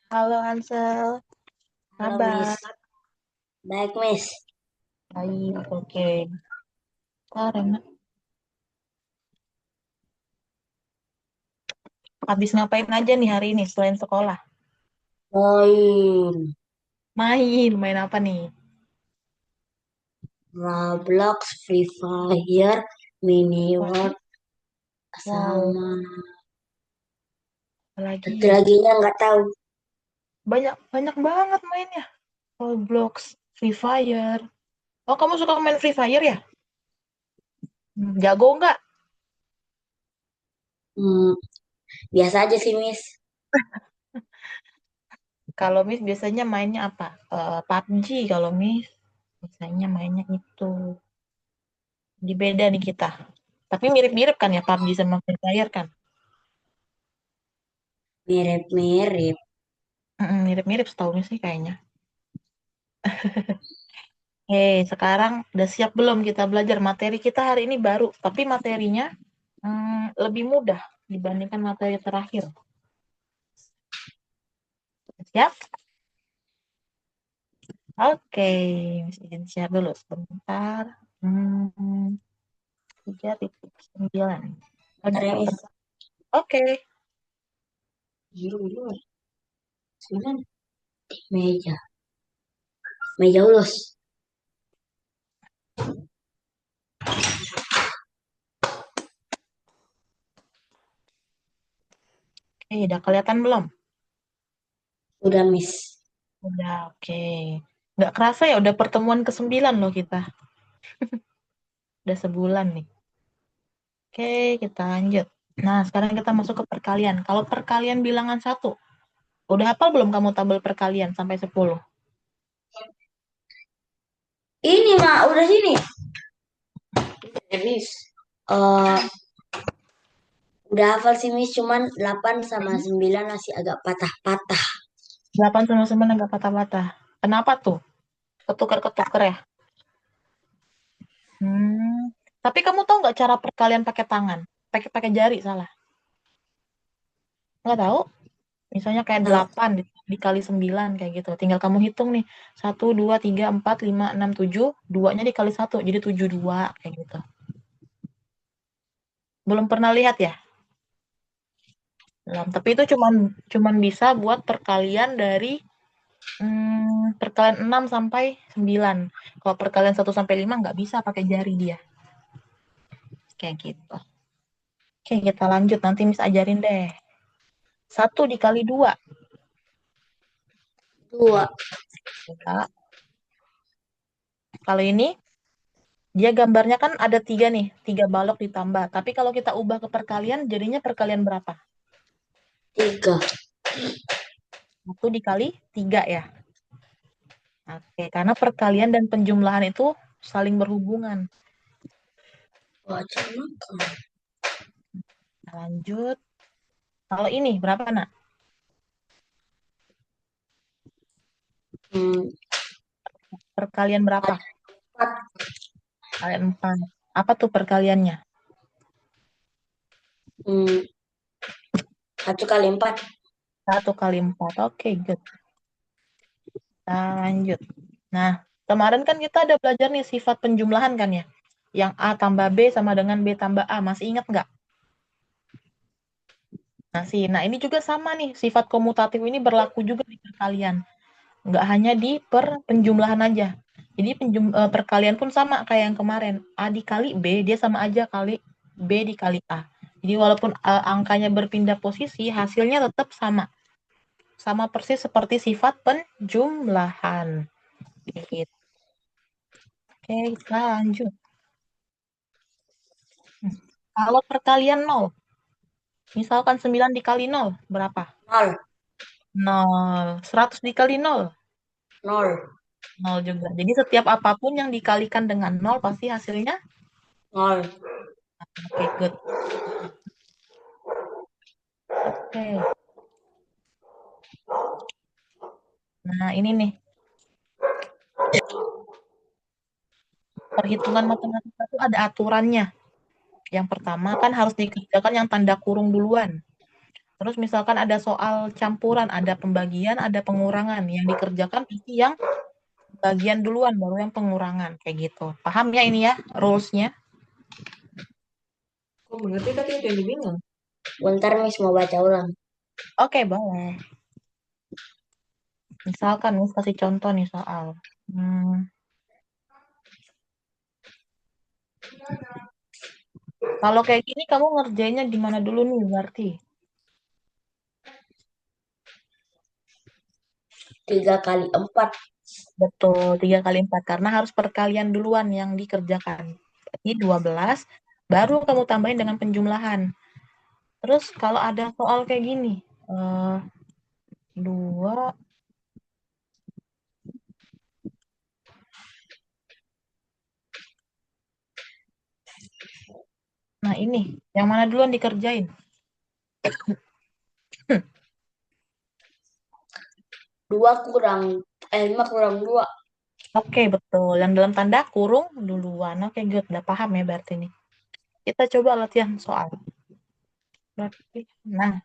Halo Hansel, Halo Miss, kabar? baik Miss. Baik, oke. Karena habis ngapain aja nih hari ini selain sekolah? Main Main apa nih? Roblox, Free Fire, Mini Wah, World, wow, sama apa satu lagi? lagi nggak tahu. Banyak banyak banget mainnya. Roblox, Free Fire. Oh, kamu suka main Free Fire ya? Jago nggak? Hmm, biasa aja sih Miss. Kalau Miss biasanya mainnya apa? PUBG kalau Miss. Biasanya mainnya itu. Di beda nih kita. Tapi mirip-mirip kan ya PUBG sama Free Fire kan? Mirip-mirip. Mirip-mirip setahu Miss sih kayaknya. Sekarang udah siap belum kita belajar? Materi kita hari ini baru, tapi materinya lebih mudah dibandingkan materi terakhir. Siap? Oke, izin share dulu sebentar. Hmm, 3.9. Ntar ya Miss. Oke, Biru dulu. Sebenarnya meja, meja ulus. udah kelihatan belum? Udah Miss. Udah, oke. Nggak kerasa ya, udah pertemuan ke-9 loh kita. Udah sebulan nih. Oke, kita lanjut. Nah, sekarang kita masuk ke perkalian. Kalau perkalian bilangan satu, udah hafal belum kamu tabel perkalian sampai 10? Ini mah udah sini. Ya Miss. Eh, udah hafal sih Miss, cuman 8 sama 9 masih agak patah-patah. 8 sama 9 agak patah-patah. Kenapa tuh? Ketukar-ketukar ya? Hmm. Tapi kamu tahu nggak cara perkalian pakai tangan? Pakai pakai jari salah. Nggak tahu? Misalnya kayak Tahu. 8 dikali 9 kayak gitu. Tinggal kamu hitung nih. 1, 2, 3, 4, 5, 6, 7. Duanya dikali 1. Jadi 72 kayak gitu. Belum pernah lihat ya? Belum. Tapi itu cuman bisa buat perkalian dari perkalian 6 sampai 9. Kalau perkalian 1 sampai 5 nggak bisa pakai jari dia. Kayak gitu. Oke, kita lanjut. Nanti Miss ajarin deh. 1 dikali 2. Dua. Ya. Kalau ini, dia gambarnya kan ada 3 nih. 3 balok ditambah. Tapi kalau kita ubah ke perkalian, jadinya perkalian berapa? Tiga. 1 dikali 3 ya. Oke, karena perkalian dan penjumlahan itu saling berhubungan. Baca makan. Kita lanjut. Kalau ini, berapa, nak? Hmm, Perkalian berapa? empat. Perkalian 4. Apa tuh perkaliannya? Hmm, 1 kali 4. 1 kali 4. Oke, good. Kita lanjut. Nah, kemarin kan kita ada belajar nih sifat penjumlahan kan ya? Yang A tambah B sama dengan B tambah A. Masih ingat nggak? Nah, ini juga sama nih. Sifat komutatif ini berlaku juga di perkalian. Nggak hanya di penjumlahan aja. Jadi perkalian pun sama kayak yang kemarin. A dikali B, dia sama aja kali B dikali A. Jadi walaupun angkanya berpindah posisi, hasilnya tetap sama. Sama persis seperti sifat penjumlahan. Gitu. Oke, kita lanjut. Hmm. Kalau perkalian nol, misalkan 9 dikali nol, berapa? Nol. Nol. 100 dikali nol, Nol. nol juga. Jadi setiap apapun yang dikalikan dengan nol, pasti hasilnya, Nol. oke, good. Oke. Nah, ini nih, perhitungan matematika itu ada aturannya. Yang pertama kan harus dikerjakan yang tanda kurung duluan. Terus misalkan ada soal campuran, ada pembagian, ada pengurangan. Yang dikerjakan pasti yang bagian duluan, baru yang pengurangan. Kayak gitu. Paham ya ini ya, rules-nya? Kok mengerti tapi jadi bingung. Bentar Miss mau baca ulang. Oke, boleh. Misalkan Miss kasih contoh nih soal. Kalau kayak gini kamu ngerjainnya gimana dulu nih berarti? 3 kali 4. Betul, 3 kali 4. Karena harus perkalian duluan yang dikerjakan. Jadi 12, baru kamu tambahin dengan penjumlahan. Terus kalau ada soal kayak gini, 2, nah ini, yang mana duluan dikerjain? 2 kurang 5 kurang 2. Oke, betul. Yang dalam tanda kurung duluan. Oke, good. Udah paham ya berarti nih. Kita coba latihan soal. Berarti, nah,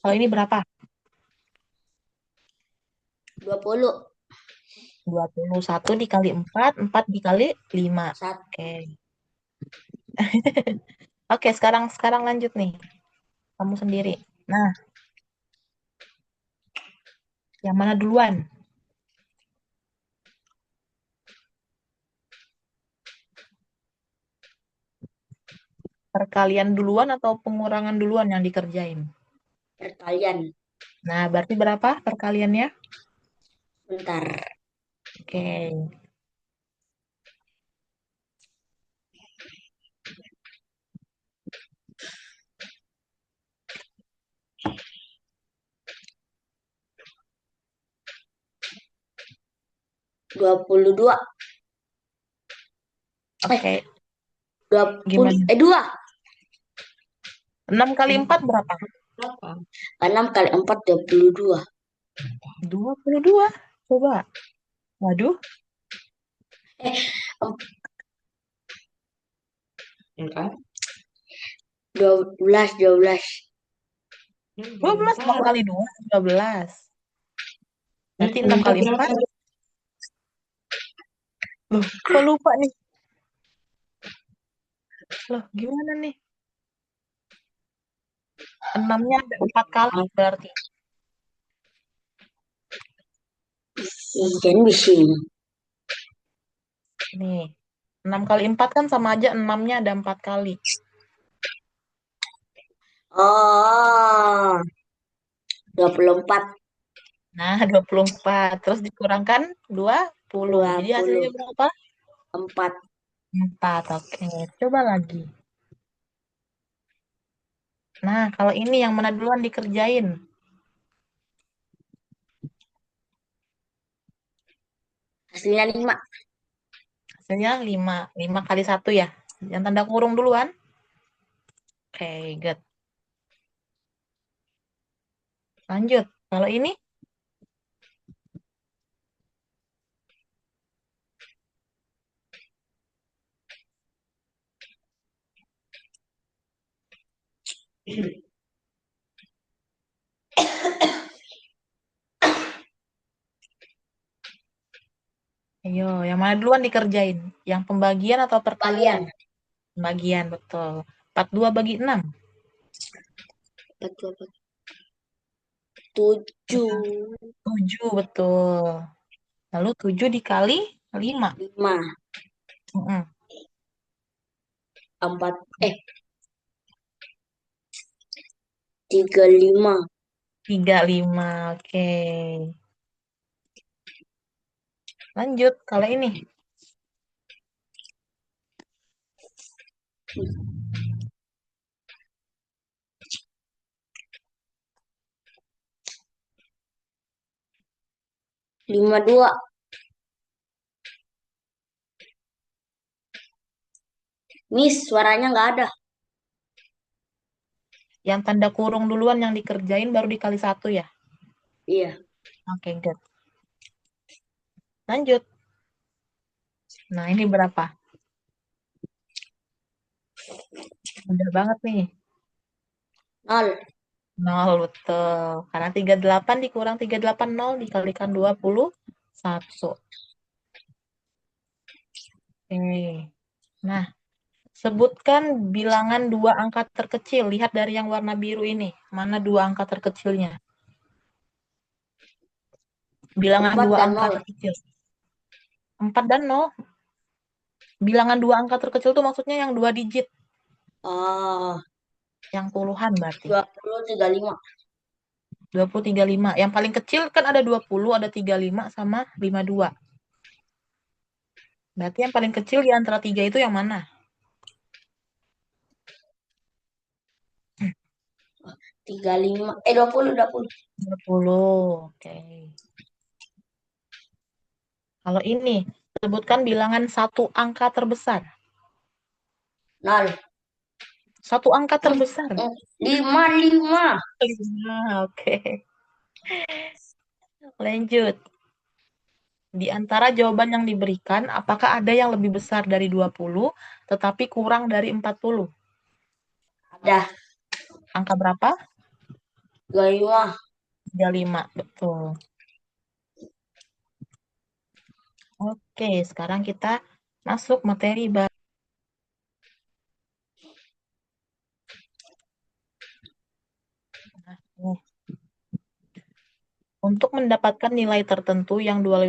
kalau ini berapa? 20. 21 dikali 4, 4 dikali 5. 1. Oke. Oke, sekarang lanjut nih. Kamu sendiri. Nah, yang mana duluan? Perkalian duluan atau pengurangan duluan yang dikerjain? Perkalian. Nah, berarti berapa perkaliannya? Bentar. Oke. Dua puluh dua. Oke. 20 Gimana? 2. 6 kali 4 berapa? Berapa? 6 kali 4 22. 22. Coba. Waduh. Ya kan? 12 12. 12 6 kali 2, 12. Berarti 6 kali 4. Loh, kok lupa nih? Loh, gimana nih? 6-nya ada 4 kali berarti. Ikan bising. Nih. 6 kali 4 kan sama aja 6-nya ada 4 kali. Oh. 24. Nah, 24. Terus dikurangkan 20. Jadi hasilnya berapa? 4. 4. Oke. Coba lagi. Nah, kalau ini yang mana duluan dikerjain? Hasilnya 5. Hasilnya 5. 5 kali 1 ya. Yang tanda kurung duluan. Oke, good. Lanjut. Kalau ini? Ayo, yang mana duluan dikerjain? Yang pembagian atau perkalian? Bagian. Pembagian, betul. 42 bagi 6. 7. 7, betul. Lalu 7 dikali 5. 5. 4. 35. 35, oke. Lanjut, kalau ini. Lima dua. Miss, suaranya nggak ada. Yang tanda kurung duluan yang dikerjain baru dikali 1 ya? Iya. Oke, good. Lanjut. Nah, ini berapa? Mudah banget nih. 0. 0, betul. Karena 38 dikurang 38, 0 dikalikan 21. Oke. Nah, sebutkan bilangan dua angka terkecil. Lihat dari yang warna biru ini. Mana dua angka terkecilnya? Bilangan 4 dua dan angka 0. terkecil. 4 dan 0. Bilangan dua angka terkecil itu maksudnya yang dua digit. Oh, Yang puluhan berarti. 20, 35. 20, 35. Yang paling kecil kan ada 20, ada 35 sama 52. Berarti yang paling kecil di antara tiga itu yang mana? 35. 20, 20. 20. Oke. Kalau ini, sebutkan bilangan satu angka terbesar. 0. Satu angka terbesar. 5, 5. 5. Oke. Lanjut. Di antara jawaban yang diberikan, apakah ada yang lebih besar dari 20, tetapi kurang dari 40? Ada. Angka berapa? 25. 35, betul. Oke, sekarang kita masuk materi baru. Nah, nih. Untuk mendapatkan nilai tertentu yang dua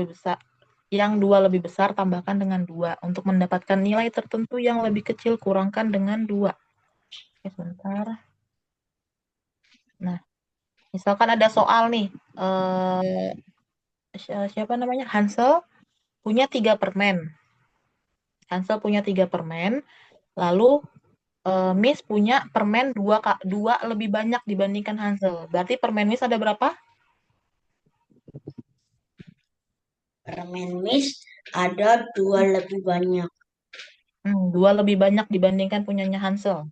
lebih besar tambahkan dengan 2. Untuk mendapatkan nilai tertentu yang lebih kecil kurangkan dengan 2. Oke, sebentar. Nah, misalkan ada soal nih. Siapa namanya? Hansel punya 3 permen. Hansel punya 3 permen. Lalu Miss punya permen 2 lebih banyak dibandingkan Hansel. Berarti permen Miss ada berapa? Permen Miss ada 2 lebih banyak. 2 lebih banyak dibandingkan punyanya Hansel.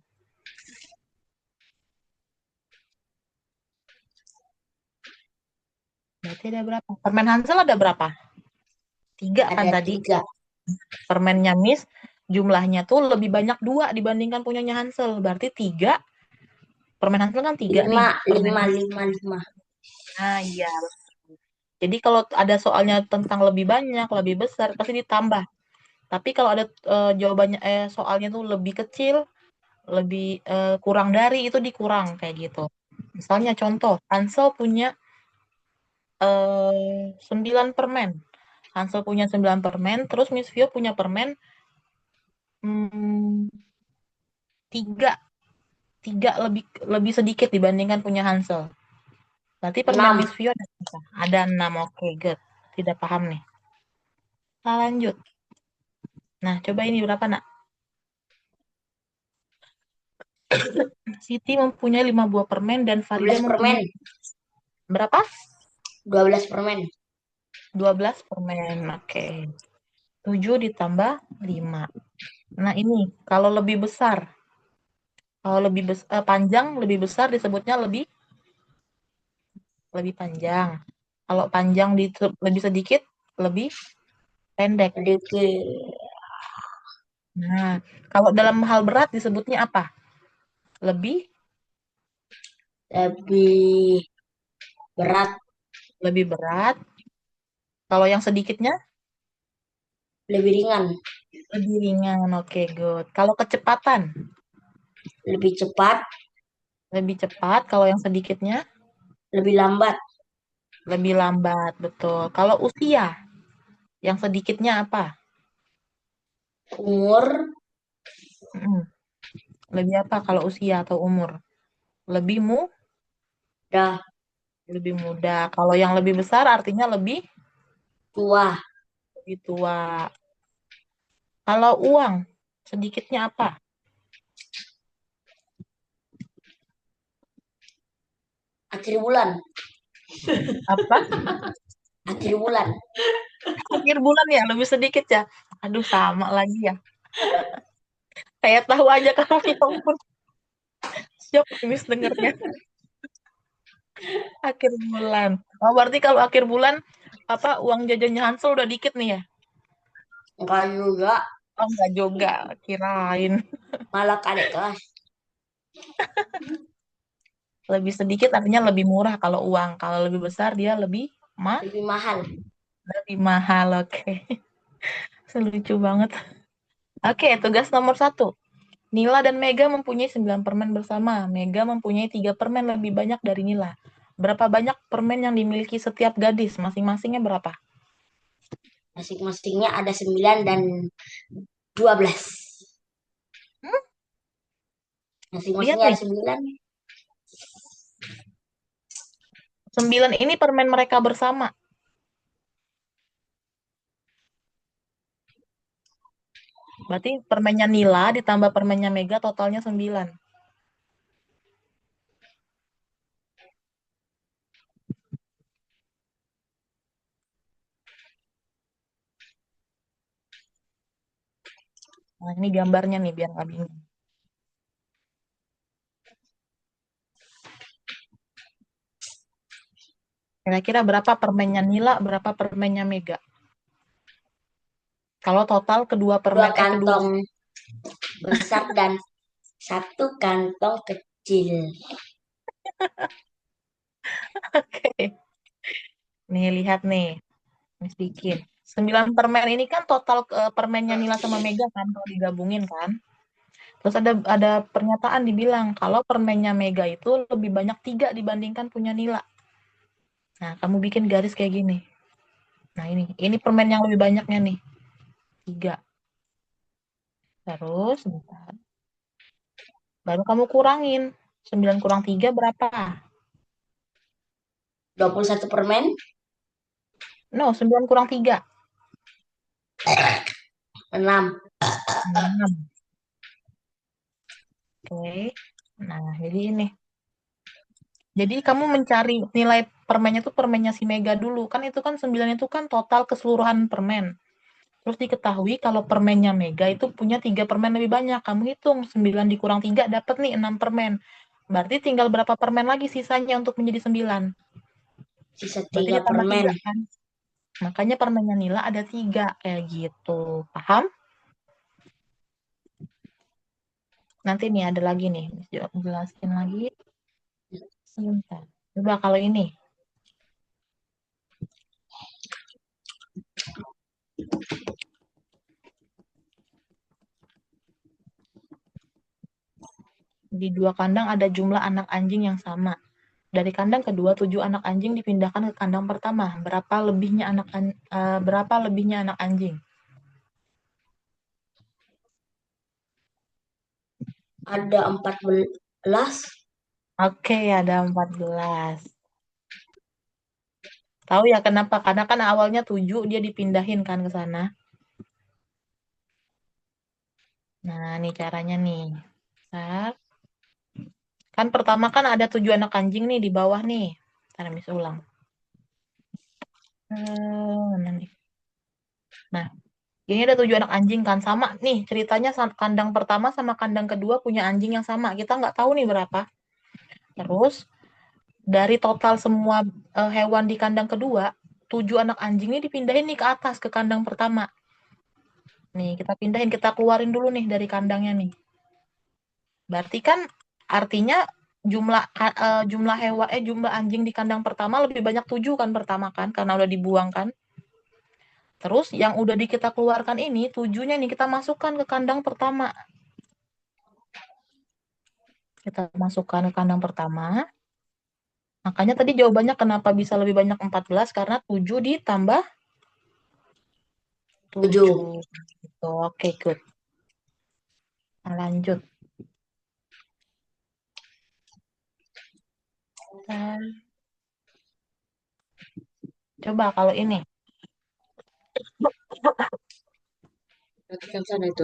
Berarti ada berapa? Permen Hansel ada berapa? 3 kan Ada tadi. 3. Permennya Miss jumlahnya tuh lebih banyak 2 dibandingkan punyanya Hansel. Berarti 3. Permen Hansel kan 3 nih. 5, Permen 5, Miss. 5, 5. Nah, iya. Jadi kalau ada soalnya tentang lebih banyak, lebih besar, pasti ditambah. Tapi kalau ada jawabannya soalnya tuh lebih kecil, lebih kurang dari, itu dikurang kayak gitu. Misalnya contoh, Hansel punya 9 permen. Hansel punya 9 permen, terus Miss Vio punya permen 3. 3 lebih sedikit dibandingkan punya Hansel. Berarti permen 6. Miss Vio ada berapa? Ada 6. Oke, good. Tidak paham nih. Kita lanjut. Nah, coba ini berapa, Nak? Siti mempunyai 5 buah permen dan Farida 12 permen. mempunyai berapa? 12 permen. 12 permen. Oke. 7 ditambah 5. Nah, ini kalau lebih besar. Kalau panjang, lebih besar disebutnya lebih panjang. Kalau panjang lebih sedikit, lebih pendek. Sedikit. Nah, kalau dalam hal berat disebutnya apa? Lebih Lebih berat. lebih berat. Kalau yang sedikitnya Lebih ringan. lebih ringan. Oke, good. Kalau kecepatan Lebih cepat. lebih cepat. Kalau yang sedikitnya Lebih lambat. lebih lambat. Betul. Kalau usia yang sedikitnya apa? Umur. Mm, Lebih apa kalau usia atau umur? Lebih Dah lebih muda. Kalau yang lebih besar artinya tua. lebih tua. Kalau uang sedikitnya apa? Akhir bulan. Apa? Akhir bulan. Akhir bulan ya, lebih sedikit ya. Aduh, sama lagi ya. Kayak tahu aja kamu, ya ampun. Siap Miss dengernya. Akhir bulan. Oh, berarti kalau akhir bulan uang jajannya Hansel udah dikit nih ya? Enggak juga. Oh, enggak juga, kirain. Malah adik kelas. Lebih sedikit artinya lebih murah kalau uang. Kalau lebih besar dia lebih Lebih mahal. mahal. Oke. Lucu banget. Oke, tugas nomor 1. Nila dan Mega mempunyai 9 permen bersama. Mega mempunyai 3 permen lebih banyak dari Nila. Berapa banyak permen yang dimiliki setiap gadis? Masing-masingnya berapa? Masing-masingnya ada 9 dan 12. Hmm? Lihat Masing-masingnya nih, ada 9. 9 ini permen mereka bersama. Berarti permennya Nila ditambah permennya Mega totalnya 9. Nah, ini gambarnya nih biar nggak bingung. Kira-kira berapa permennya Nila, berapa permennya Mega? Kalau total kedua 2 permen kedua. kantong besar dan 1 kantong kecil. Oke. Nih lihat nih, Miss bikin. 9 permen ini kan total permennya Nila sama Mega kan kalau digabungin kan. Terus ada pernyataan dibilang kalau permennya Mega itu lebih banyak 3 dibandingkan punya Nila. Nah, kamu bikin garis kayak gini. Nah, ini permen yang lebih banyaknya nih. 3. Terus, bentar. Baru kamu kurangin. 9 kurang 3 berapa? 21 permen. No, 9 kurang 3. 6. 6. Oke. Nah, jadi ini. Jadi kamu mencari nilai permennya tuh permennya si Mega dulu. Kan itu kan 9 itu kan total keseluruhan permen. Terus diketahui kalau permennya Mega itu punya 3 permen lebih banyak. Kamu hitung 9 dikurang 3 dapat nih 6 permen. Berarti tinggal berapa permen lagi sisanya untuk menjadi 9? Sisa Berarti 3 ditambah permen. 3 kan? Makanya permennya Nila ada 3 kayak gitu. Paham? Nanti nih ada lagi nih. Jelasin lagi. Sebentar. Coba kalau ini. Di 2 kandang ada jumlah anak anjing yang sama. Dari kandang kedua, 7 anak anjing dipindahkan ke kandang pertama. Berapa lebihnya anak anjing? Ada 14. Oke, ada 14. Tahu ya kenapa? Karena kan awalnya 7 dia dipindahin kan ke sana. Nah, nih caranya nih. Bentar. Kan pertama kan ada 7 anak anjing nih di bawah nih. Ntar Miss ulang. Mana nih? Nah, ini ada 7 anak anjing kan sama nih ceritanya kandang pertama sama kandang kedua punya anjing yang sama. Kita nggak tahu nih berapa. Terus dari total semua hewan di kandang kedua, 7 anak anjing ini dipindahin nih ke atas ke kandang pertama. Nih kita pindahin, kita keluarin dulu nih dari kandangnya nih. Berarti kan artinya jumlah anjing di kandang pertama lebih banyak 7 kan pertama kan karena udah dibuang kan. Terus yang udah kita keluarkan ini 7-nya nih kita masukkan ke kandang pertama. Kita masukkan ke kandang pertama. Makanya tadi jawabannya kenapa bisa lebih banyak 14 karena 7 ditambah 7. 7. Gitu. Oke, good. Nah, lanjut. Coba kalau ini. Perhatikan sana itu.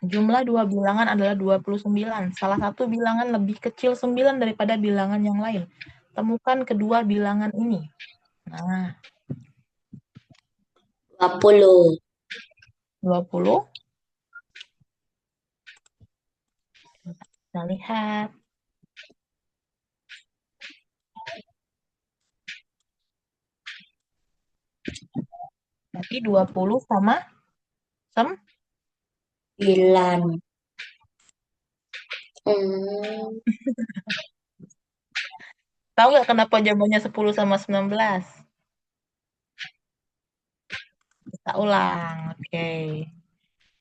Jumlah dua bilangan adalah 29. Salah satu bilangan lebih kecil 9 daripada bilangan yang lain. Temukan kedua bilangan ini. Nah, 20. 20. Kita lihat. Berarti 20 sama 9. Hmm, Tahu nggak kenapa jawabannya 10 sama 19? Kita ulang. Oke.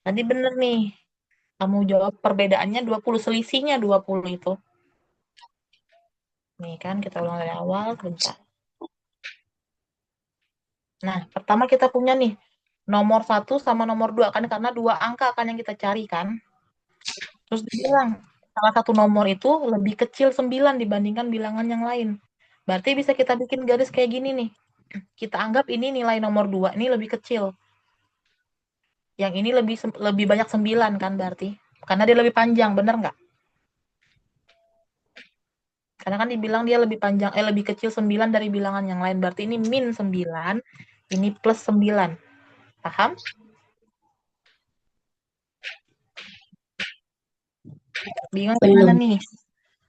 Tadi bener nih. Kamu jawab perbedaannya 20, selisihnya 20 itu. Nih kan, kita ulang dari awal, bentar. Nah, pertama kita punya nih, nomor 1 sama nomor 2, kan karena 2 angka kan yang kita cari kan. Terus dibilang, salah satu nomor itu lebih kecil 9 dibandingkan bilangan yang lain. Berarti bisa kita bikin garis kayak gini nih. Kita anggap ini nilai nomor 2, ini lebih kecil. Yang ini lebih banyak 9 kan berarti. Karena dia lebih panjang, bener nggak? Karena kan dibilang dia lebih panjang, lebih kecil 9 dari bilangan yang lain. Berarti ini min 9, ini plus 9. Paham? Bingung gimana belum. nih?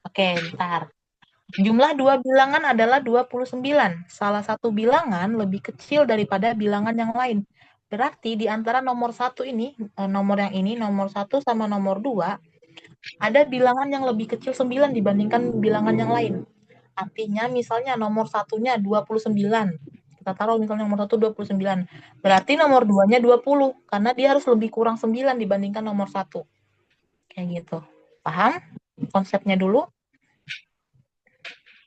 Oke, bentar. Jumlah dua bilangan adalah 29. Salah satu bilangan lebih kecil daripada bilangan yang lain. Berarti di antara nomor satu ini, nomor yang ini, nomor 1 sama nomor 2, ada bilangan yang lebih kecil 9 dibandingkan bilangan yang lain. Artinya misalnya nomor satunya 29. Kita taruh misalnya nomor 1 29. Berarti nomor 2-nya 20. Karena dia harus lebih kurang 9 dibandingkan nomor 1. Kayak gitu. Paham konsepnya dulu?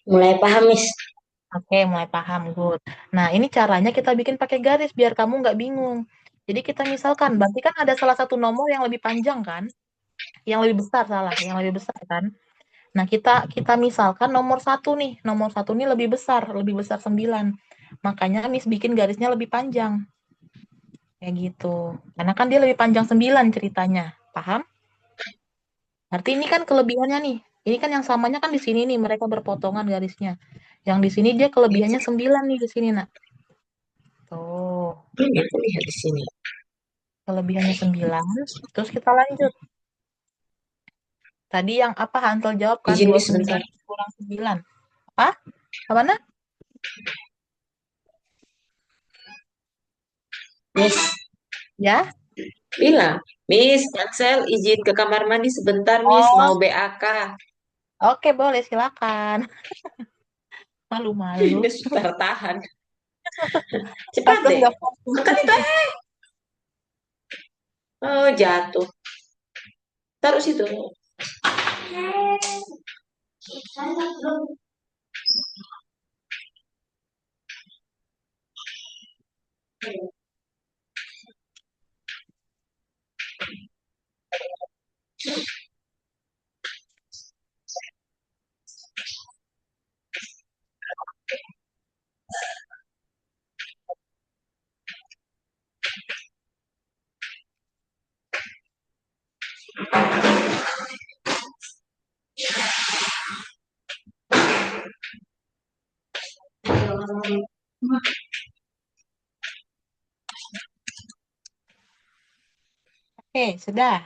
Mulai paham, Miss. Oke, mulai paham. Good. Nah, ini caranya kita bikin pakai garis biar kamu nggak bingung. Jadi kita misalkan, berarti kan ada salah satu nomor yang lebih panjang kan? Yang lebih besar, salah. Yang lebih besar kan? Nah, kita misalkan nomor 1 nih. Nomor 1 ini lebih besar 9. Makanya Miss bikin garisnya lebih panjang. Kayak gitu. Karena kan dia lebih panjang 9 ceritanya. Paham? Berarti ini kan kelebihannya nih. Ini kan yang samanya kan di sini nih, mereka berpotongan garisnya. Yang di sini dia kelebihannya 9 nih di sini, nak. Tuh, Ini aku lihat di sini. kelebihannya 9. Terus kita lanjut. Tadi yang apa Hansel jawab kan Izin, Miss, 29 sebentar. kurang 9. Apa? Apa nak? Miss, Ya? Bilang, Miss, Ansel izin ke kamar mandi sebentar, Miss. Mau Oh, BAK. oke boleh silakan. Malu-malu. Dia sudah tahan. Cepat Takut deh. nggak fokus. Angkat itu. Oh, jatuh. Taruh situ. Oke, sudah.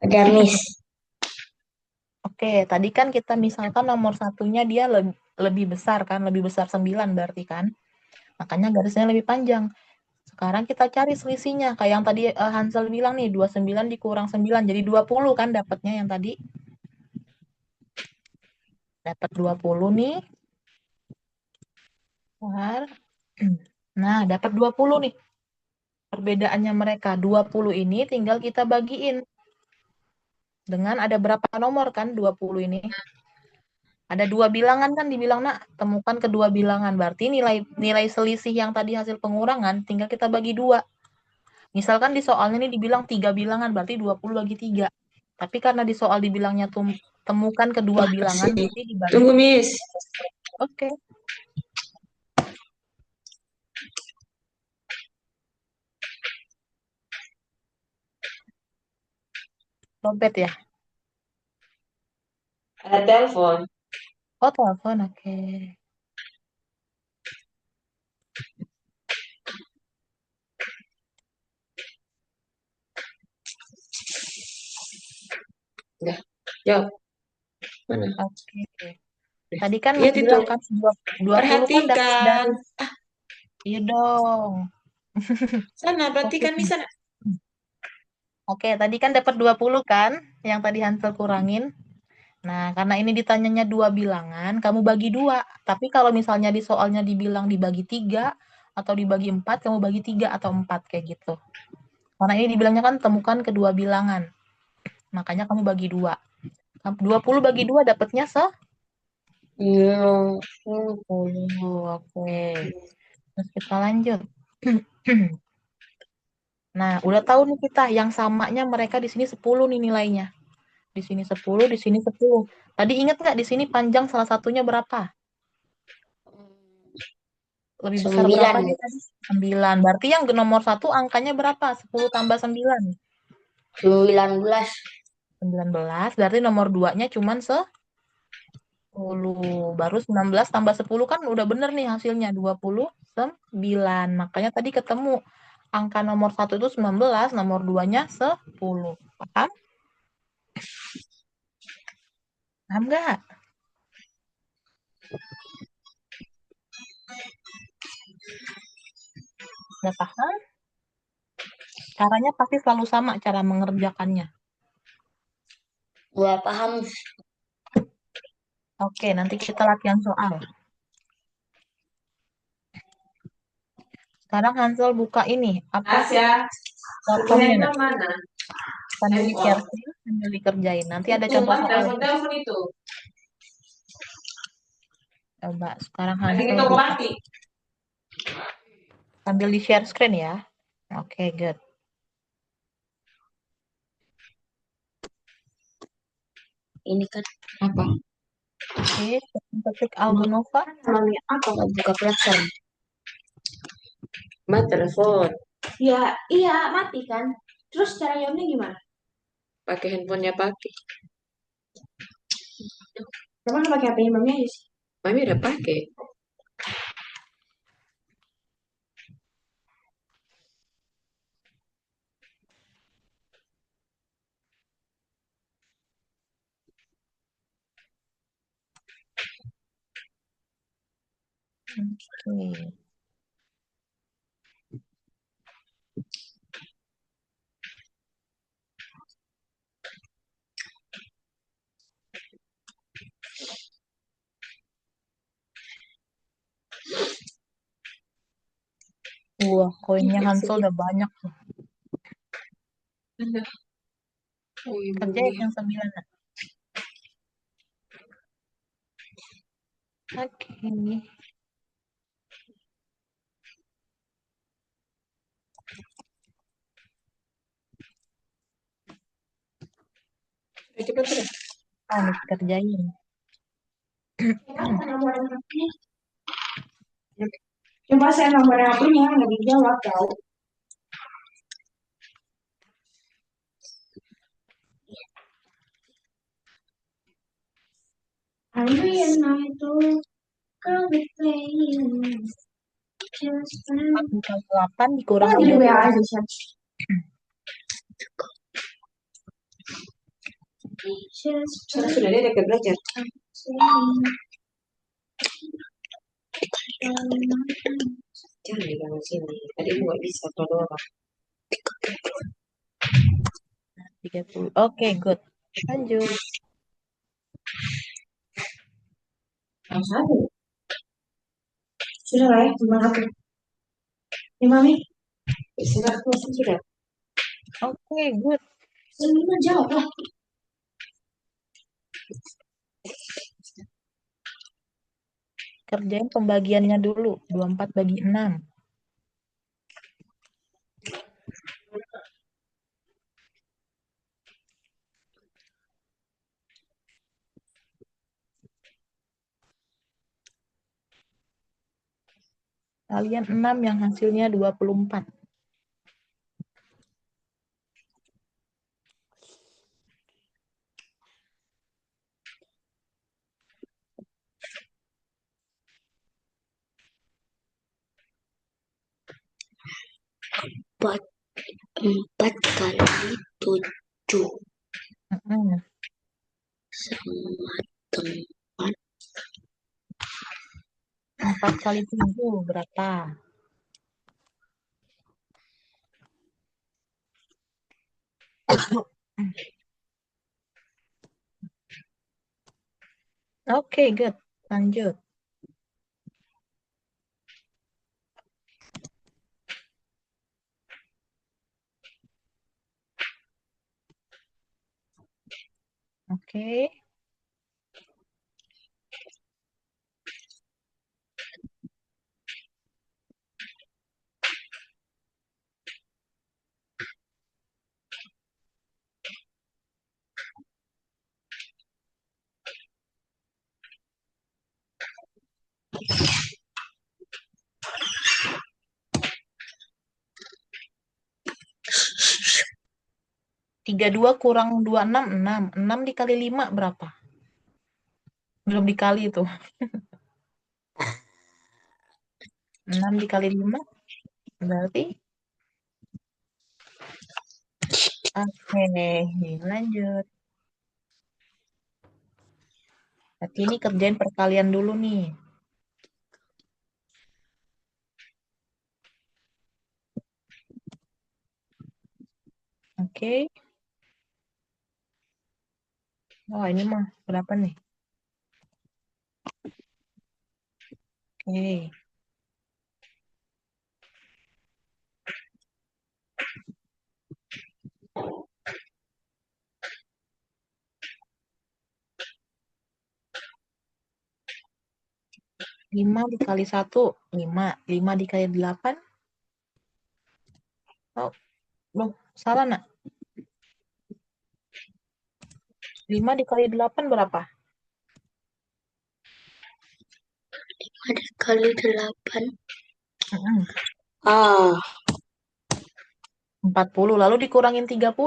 ada Miss. Oke, tadi kan kita misalkan nomor satunya dia lebih besar kan, lebih besar 9 berarti kan. Makanya garisnya lebih panjang. Sekarang kita cari selisihnya. Kayak yang tadi Hansel bilang nih, 29 dikurang 9 jadi 20 kan dapatnya yang tadi. Dapat 20 nih. Keluar. Nah, dapat 20 nih. Perbedaannya mereka. 20 ini tinggal kita bagiin. Dengan ada berapa nomor kan 20 ini? Ada 2 bilangan kan dibilang, nak, temukan kedua bilangan. Berarti nilai nilai selisih yang tadi hasil pengurangan tinggal kita bagi 2. Misalkan di soalnya ini dibilang 3 bilangan, berarti 20 bagi 3. Tapi karena di soal dibilangnya temukan kedua Wah, bilangan, sini. berarti dibagi. Tunggu, Miss. Oke. Dompet ya? Ada telepon. Oh, telepon, oke. Udah, jawab. Mana? Oke. Tadi kan Mas Lihat itu. bilang kan 20 kan dapat Perhatikan. dari, iya dong. Sana, Fokus perhatikan di nih. sana. Oke, tadi kan dapat 20 kan, yang tadi Hansel kurangin. Nah, karena ini ditanyanya 2 bilangan, kamu bagi 2. Tapi kalau misalnya di soalnya dibilang dibagi 3 atau dibagi 4, kamu bagi 3 atau 4 kayak gitu. Karena ini dibilangnya kan temukan kedua bilangan. Makanya kamu bagi 2. 20 bagi 2 dapatnya 10. Oke. Terus kita lanjut. Nah, udah tahu nih kita yang samanya mereka di sini 10 nih nilainya. Di sini 10, di sini 10. Tadi ingat nggak di sini panjang salah satunya berapa? Lebih besar 9. berapa dia tadi? 9. Berarti yang nomor 1 angkanya berapa? 10 tambah 9. 19. 19. Berarti nomor 2-nya cuman 10. Baru 19 tambah 10 kan udah bener nih hasilnya. 29. Makanya tadi ketemu. Angka nomor 1 itu 19, nomor 2-nya 10. Paham? Paham nggak? Udah paham? Caranya pasti selalu sama cara mengerjakannya. Gua paham. Oke, nanti kita latihan soal. Sekarang Hansel buka ini, apa Asya, itu teleponnya nak? handphone mana? Sambil di-share Handphone. screen, sambil dikerjain. Nanti ada Itu contoh kan soal. telepon-telepon itu. Coba sekarang Nanti Hansel kita buka. ganti. Sambil di-share screen ya. Oke, good. Ini kan Apa? Oke, ketik Algonova. namanya apa? Nggak buka platform. Mbak telepon. Ya, iya, mati kan. Terus cara jawabnya gimana? Pakai handphonenya pakai. Kenapa nggak pakai HP-nya Mami aja sih? Mami udah pakai. Oke. Wah, koinnya Hansel udah banyak tuh. Oh, iya, Kerjain yang 9. Oke. Cepat sudah. Oh, nih kerjain. Nomor HP-nya. Coba saya nomor HP-nya nggak dijawab tau. Andrea itu kau playing. Bukan 8 dikurang Oh, di 30. WA aja sih. Sana sudah dia udah belajar. Jangan di dalam sini. Tadi aku nggak bisa kalau orang. 30. Oke, good. Lanjut. Yang satu. Sudah lah ya, teman aku. Ya, Mami. Sudah, sudah. Oke, good. Semua jawab lah. Kerjain pembagiannya dulu. 24 bagi 6. Kalian 6 yang hasilnya 24. Empat, 4 kali 7 Mm-mm. sama tempat 4 kali 7 berapa? Oke, good. Lanjut. Oke. Tiga dua kurang 26, 6. 6 dikali 5 berapa? Belum dikali itu. 6 dikali 5 berarti? Oke, lanjut. Berarti ini kerjain perkalian dulu nih. Oke. Oh, ini mah berapa nih? Oke. 5 dikali 1, 5. 5 dikali 8. Oh, loh, salah nak. 5 dikali 8 berapa? Ada kali 8. Mm-mm. 40. Lalu dikurangin 30.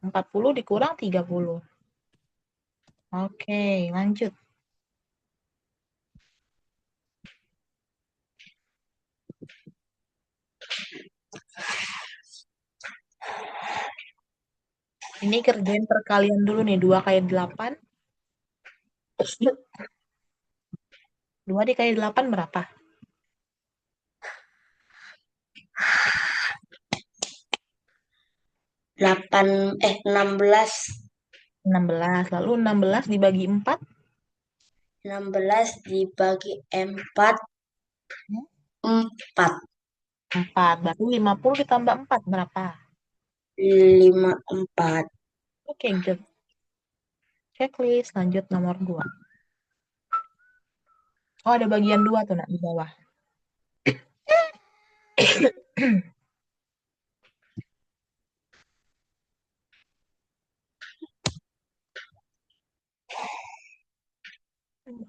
40 dikurang 30. Oke, lanjut. Ini kerjain perkalian dulu nih. 2 kali 8. 2 dikali 8 berapa? 16. 16. Lalu 16 dibagi 4. 16 dibagi 4. 4. 4. Berarti 50 ditambah 4 berapa? 54. Oke, good. Checklist. Lanjut nomor 2. Oh, ada bagian 2 tuh nak di bawah.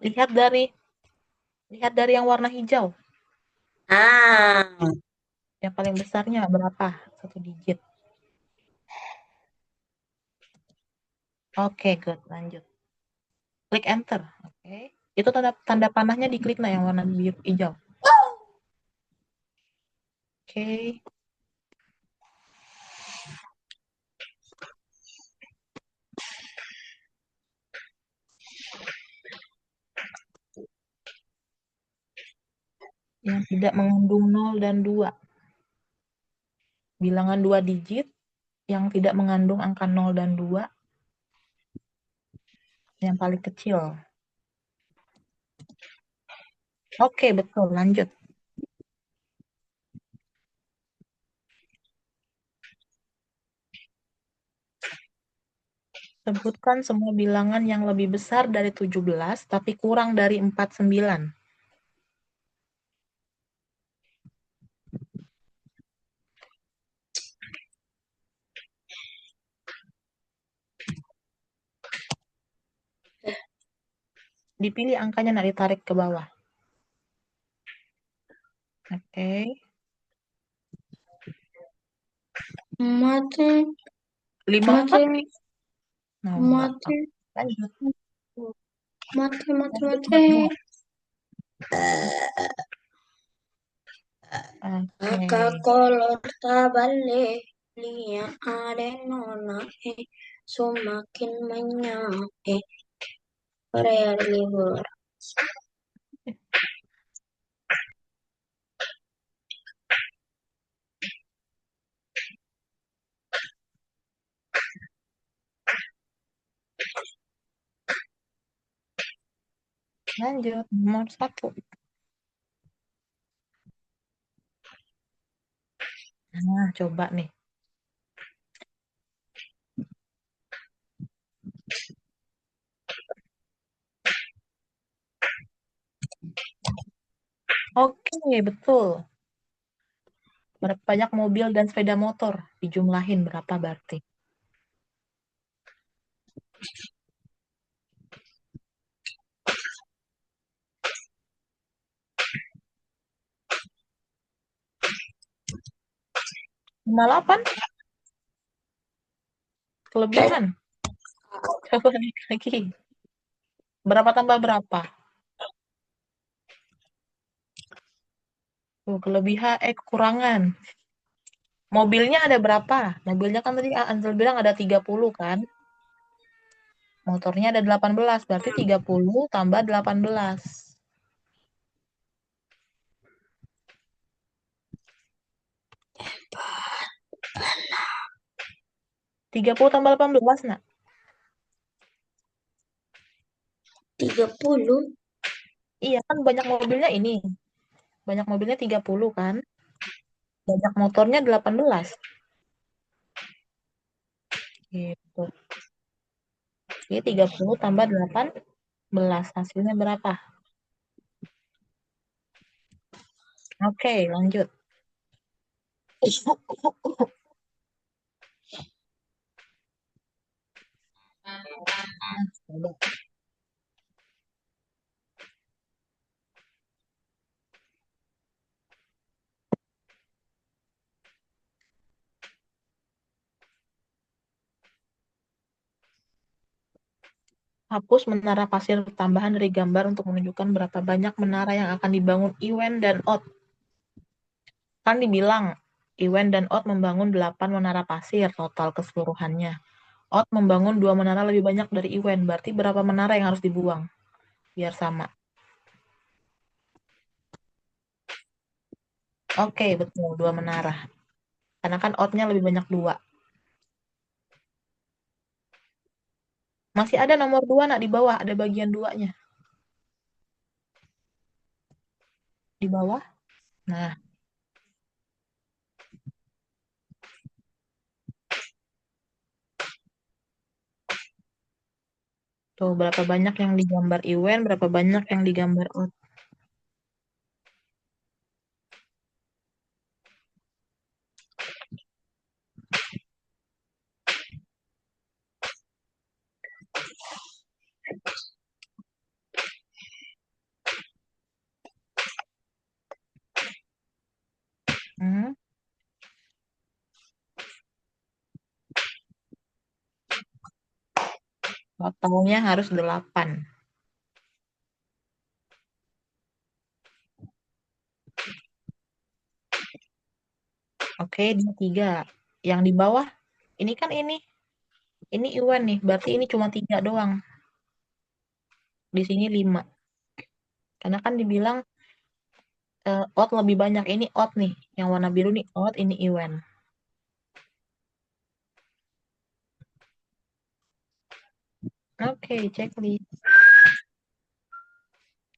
Lihat dari yang warna hijau. Yang paling besarnya berapa? 1 digit. Oke, good. Lanjut. Klik enter. Oke. Itu tanda panahnya diklik nah yang warna biru hijau. Oke. Yang tidak mengandung 0 dan 2. Bilangan 2 digit yang tidak mengandung angka 0 dan 2. Yang paling kecil. Oke, betul. Lanjut. Sebutkan semua bilangan yang lebih besar dari 17 tapi kurang dari 49. Dipilih angkanya, nak ditarik ke bawah. Oke. Mati. 54. Mati. Nah, Mati. lanjut. Mati. Lanjut nomor 2. Maka Oke. kolor tabale lia are nona semakin menyae Korea libur. Lanjut, nomor 1. Nah, coba nih. Oke, betul. Berapa banyak mobil dan sepeda motor? Dijumlahin berapa berarti? Lima 8? Kelebihan. Coba balik lagi. Berapa tambah berapa? Kelebihan, kekurangan. Mobilnya ada berapa? Mobilnya kan tadi Ansel bilang ada 30 kan? Motornya ada 18, berarti 30 tambah 18. 30 tambah 18, nak? 30. Iya, kan banyak mobilnya ini. Banyak mobilnya 30 kan? Banyak motornya 18. Gitu. Jadi 30 tambah 18. Hasilnya berapa? Oke, lanjut. Coba. Hapus menara pasir tambahan dari gambar untuk menunjukkan berapa banyak menara yang akan dibangun Iwen dan Ot. Kan dibilang Iwen dan Ot membangun 8 menara pasir total keseluruhannya. Ot membangun 2 menara lebih banyak dari Iwen. Berarti berapa menara yang harus dibuang? Biar sama. Oke, betul. 2 menara. Karena kan Otnya lebih banyak 2. Masih ada nomor 2, nak, di bawah. Ada bagian 2-nya. Di bawah. Nah, tuh berapa banyak yang digambar Iwen, berapa banyak yang digambar Ot. Hmm, totalnya harus 8. Oke, dia 3. Yang di bawah, ini kan ini. Ini Iwen nih, berarti ini cuma 3 doang. Di sini 5. Karena kan dibilang Ot lebih banyak. Ini Ot nih. Yang warna biru nih Ot, ini Iwen. Oke, checklist.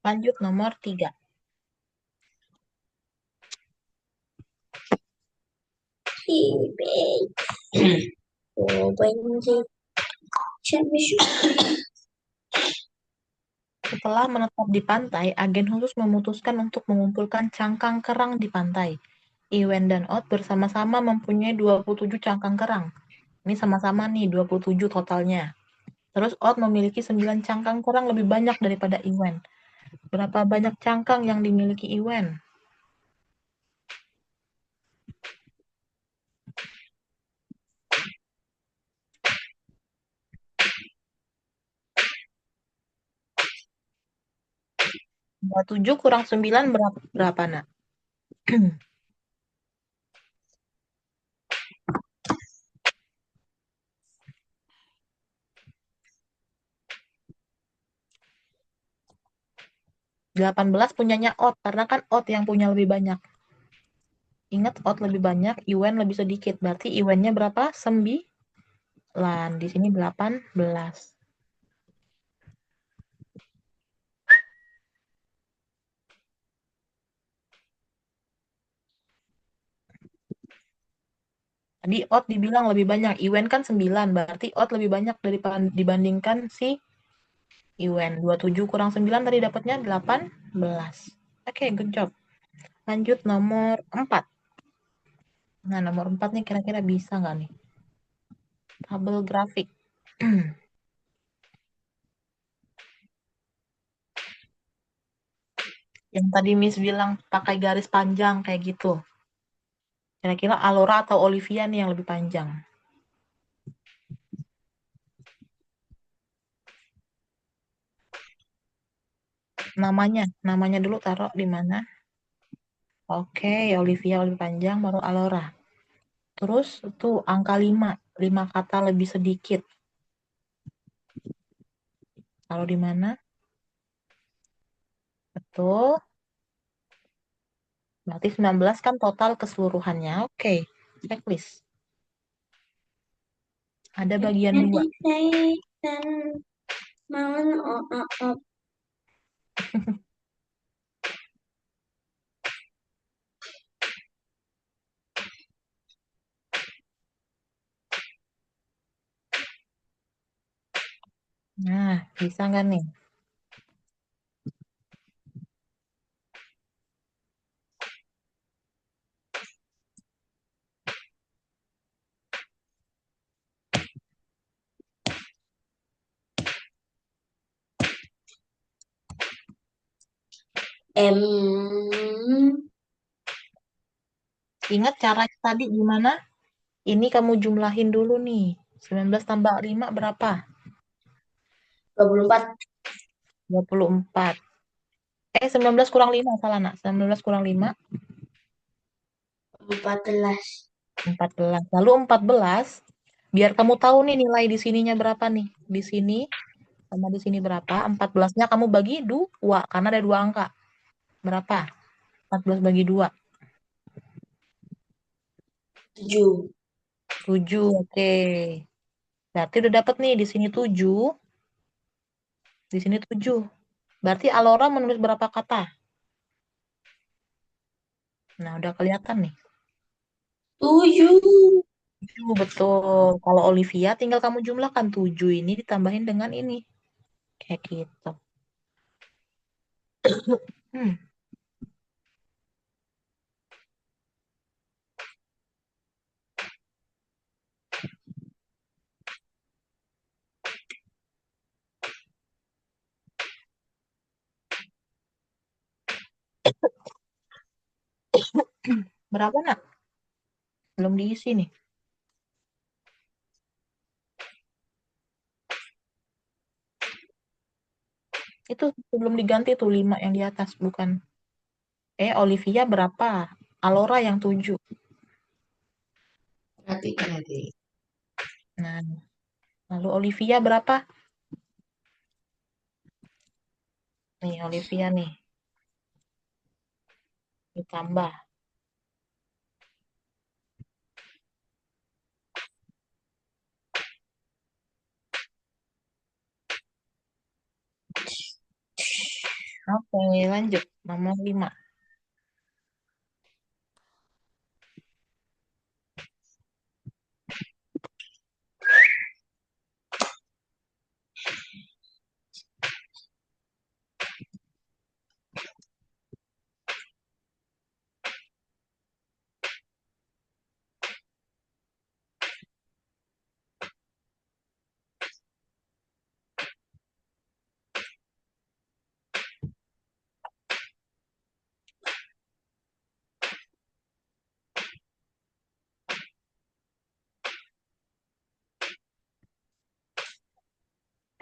Lanjut nomor 3. Oh, benci. Setelah menetap di pantai, agen khusus memutuskan untuk mengumpulkan cangkang kerang di pantai. Iwen dan Ot bersama-sama mempunyai 27 cangkang kerang. Ini sama-sama nih 27 totalnya. Terus Ot memiliki 9 cangkang kerang lebih banyak daripada Iwen. Berapa banyak cangkang yang dimiliki Iwen? Dua 7 kurang 9 berapa, nak? 18 punyanya Ot, karena kan Ot yang punya lebih banyak. Ingat, Ot lebih banyak, Iwen lebih sedikit. Berarti Iwennya berapa? 9. Di sini 18. Tadi Ot dibilang lebih banyak. Iwen kan 9, berarti Ot lebih banyak dibandingkan si Iwen. 27 kurang 9 tadi dapatnya 18. Oke, good job. Lanjut nomor 4. Nah, nomor 4 nih kira-kira bisa nggak nih? Tabel grafik. Yang tadi Miss bilang pakai garis panjang kayak gitu. Kira-kira Alora atau Olivia nih yang lebih panjang? Namanya dulu taruh di mana? Oke, Olivia lebih panjang, baru Alora. Terus tuh angka 5, 5 kata lebih sedikit. Taruh di mana? Betul. Berarti 19 kan total keseluruhannya. Oke, checklist. Ada bagian 2. Nah, bisa nggak nih? Ingat caranya tadi gimana? Ini kamu jumlahin dulu nih. 19 tambah 5 berapa? 24. 24. 19 kurang 5, salah nak. 19 kurang 5, 14. 14. Lalu 14, biar kamu tahu nih nilai di sininya berapa nih. Di sini sama di sini berapa. 14-nya kamu bagi 2, karena ada 2 angka. Berapa? 14 bagi 2. 7. 7, oke. Berarti udah dapet nih di sini 7, di sini 7. Berarti Alora menulis berapa kata? Nah, udah kelihatan nih. 7. 7, betul. Kalau Olivia tinggal kamu jumlahkan 7 ini ditambahin dengan ini. Kayak gitu. Hmm, berapa nak? Belum diisi nih. Itu belum diganti tuh 5 yang di atas, bukan. Olivia berapa? Alora yang 7. Perhatikan nanti. Nah, lalu Olivia berapa? Nih, Olivia nih. Ditambah. Oke, lanjut. Nomor 5.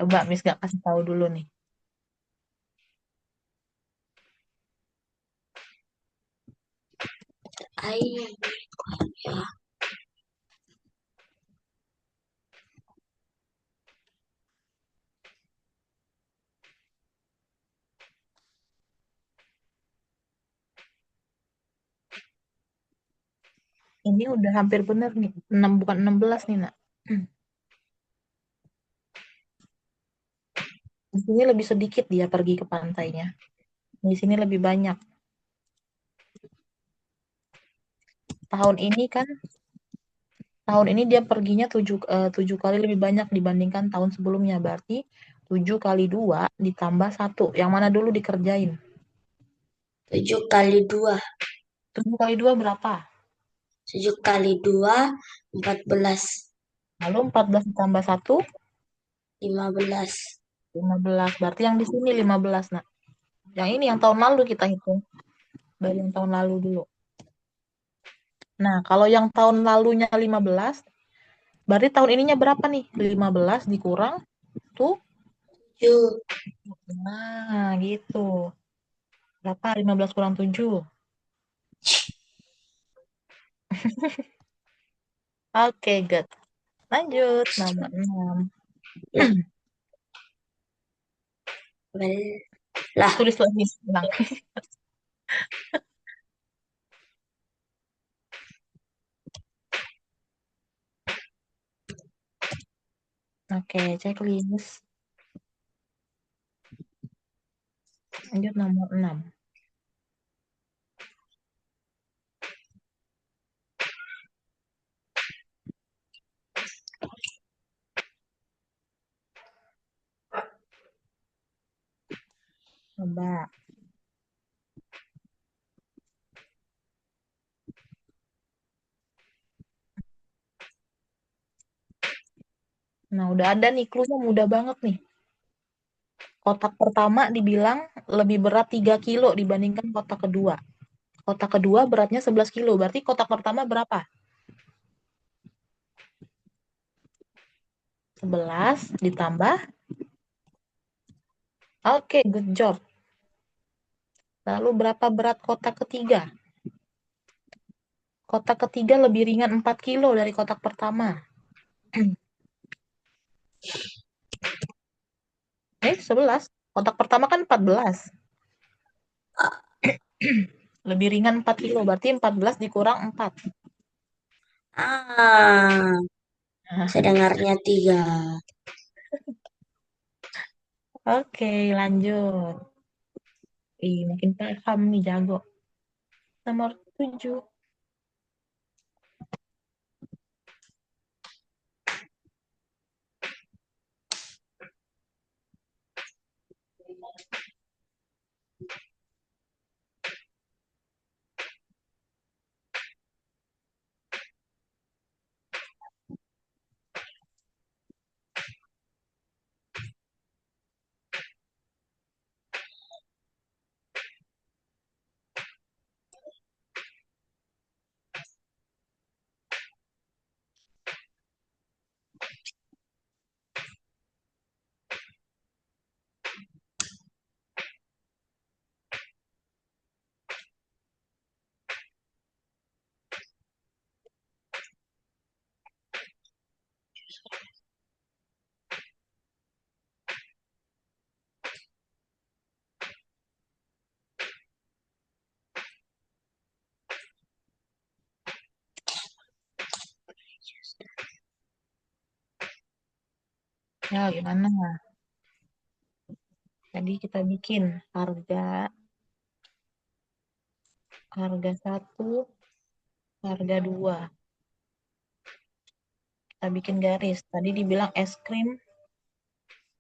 Coba Miss gak kasih tahu dulu nih. Ayah. Ini udah hampir bener nih. 6 bukan 16 nih, nak. Di sini lebih sedikit dia pergi ke pantainya. Di sini lebih banyak. Tahun ini kan tahun ini dia perginya 7 kali lebih banyak dibandingkan tahun sebelumnya. Berarti 7 kali 2 ditambah 1. Yang mana dulu dikerjain? 7 kali 2. 7 kali 2 berapa? 7 kali 2, 14. Lalu 14 ditambah 1, 15. 15. Berarti yang di sini 15, nak. Yang ini yang tahun lalu kita hitung. Dari yang tahun lalu dulu. Nah, kalau yang tahun lalunya 15, berarti tahun ininya berapa nih? 15 dikurang tuh. 7. Nah, gitu. Berapa? 15 kurang 7. Oke, good. Lanjut, nomor 6. Lah, Tulis lagi, ulang. Oke, checklist. Lanjut nomor 6. Coba. Nah, udah ada nih, clue-nya mudah banget nih. Kotak pertama dibilang lebih berat 3 kilo dibandingkan kotak kedua. Kotak kedua beratnya 11 kilo. Berarti kotak pertama berapa? 11 ditambah. Oke, good job. Lalu berapa berat kotak ketiga? Kotak ketiga lebih ringan 4 kilo dari kotak pertama. 11. Kotak pertama kan 14. Lebih ringan 4 kilo. Berarti 14 dikurang 4. saya dengarnya 3. Oke, lanjut. Makin paham nih, jago. Nomor 7. Ya, gimana? Tadi kita bikin harga 1, harga 2. Kita bikin garis. Tadi dibilang es krim.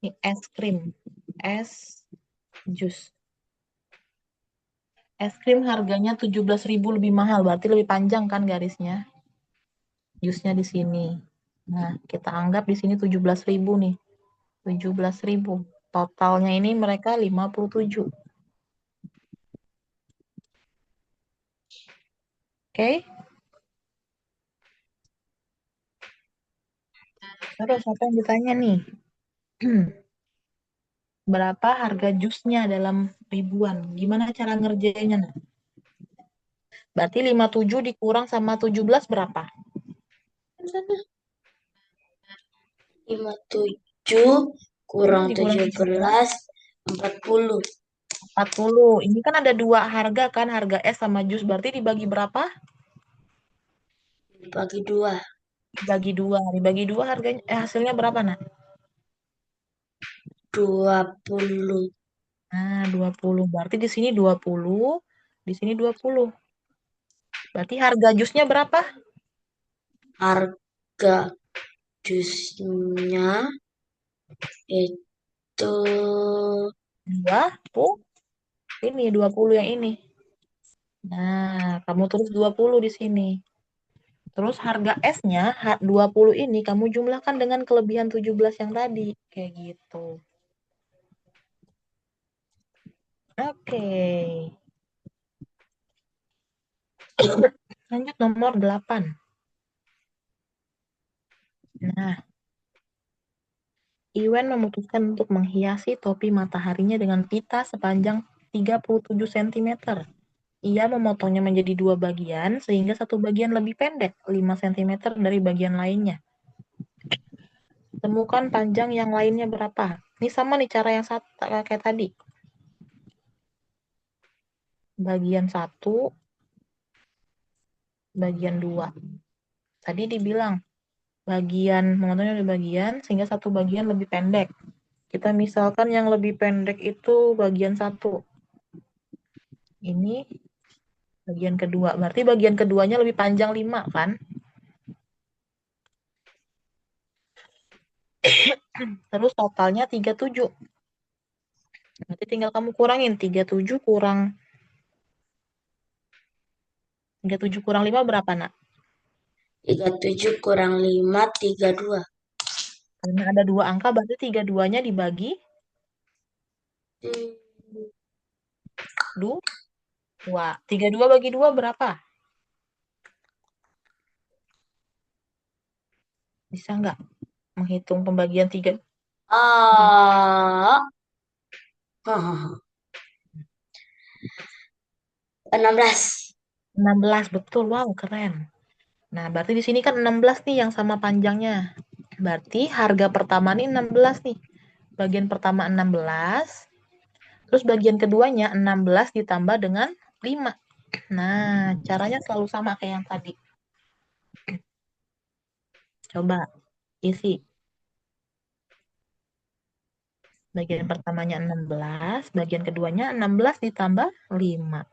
Ini es krim. Es jus. Es krim harganya 17.000 lebih mahal. Berarti lebih panjang kan garisnya. Jusnya di sini. Nah, kita anggap di sini 17.000 nih. 17.000. Totalnya ini mereka 57. Oke? Terus apa yang ditanya nih? Berapa harga jusnya dalam ribuan? Gimana cara ngerjainnya? Nah? Berarti 57 dikurang sama 17 berapa? 57 kurang Dikurang 17, 40. 40. Ini kan ada 2 harga kan, harga es sama jus. Berarti dibagi berapa? Dibagi 2. Dibagi 2. Dibagi 2 harganya hasilnya berapa, Nak? 20. Nah, 20. Berarti di sini 20, di sini 20. Berarti harga jusnya berapa? dusnya itu 20 yang ini. Nah, kamu tulis 20 di sini. Terus harga S-nya 20 ini kamu jumlahkan dengan kelebihan 17 yang tadi. Kayak gitu. Oke. Lanjut nomor 8. Nah, Iwan memutuskan untuk menghiasi topi mataharinya dengan pita sepanjang 37 cm. Ia memotongnya menjadi 2 bagian sehingga satu bagian lebih pendek, 5 cm dari bagian lainnya. Temukan panjang yang lainnya berapa. Ini sama nih cara yang kayak tadi. Bagian 1, bagian 2. Tadi dibilang memotongnya di bagian sehingga satu bagian lebih pendek. Kita misalkan yang lebih pendek itu bagian 1. Ini bagian kedua. Berarti bagian keduanya lebih panjang 5 kan? Terus totalnya 37. Berarti tinggal kamu kurangin. 37 kurang 5 berapa, Nak? 37 kurang 5, 32. Karena ada 2 angka, berarti 32-nya dibagi 2. 32 bagi 2 berapa? Bisa nggak menghitung pembagian 3? Ah, 16. 16, betul. Wow, keren. Nah, berarti di sini kan 16 nih yang sama panjangnya. Berarti harga pertama nih 16 nih. Bagian pertama 16, terus bagian keduanya 16 ditambah dengan 5. Nah, caranya selalu sama kayak yang tadi. Coba isi. Bagian pertamanya 16, bagian keduanya 16 ditambah 5.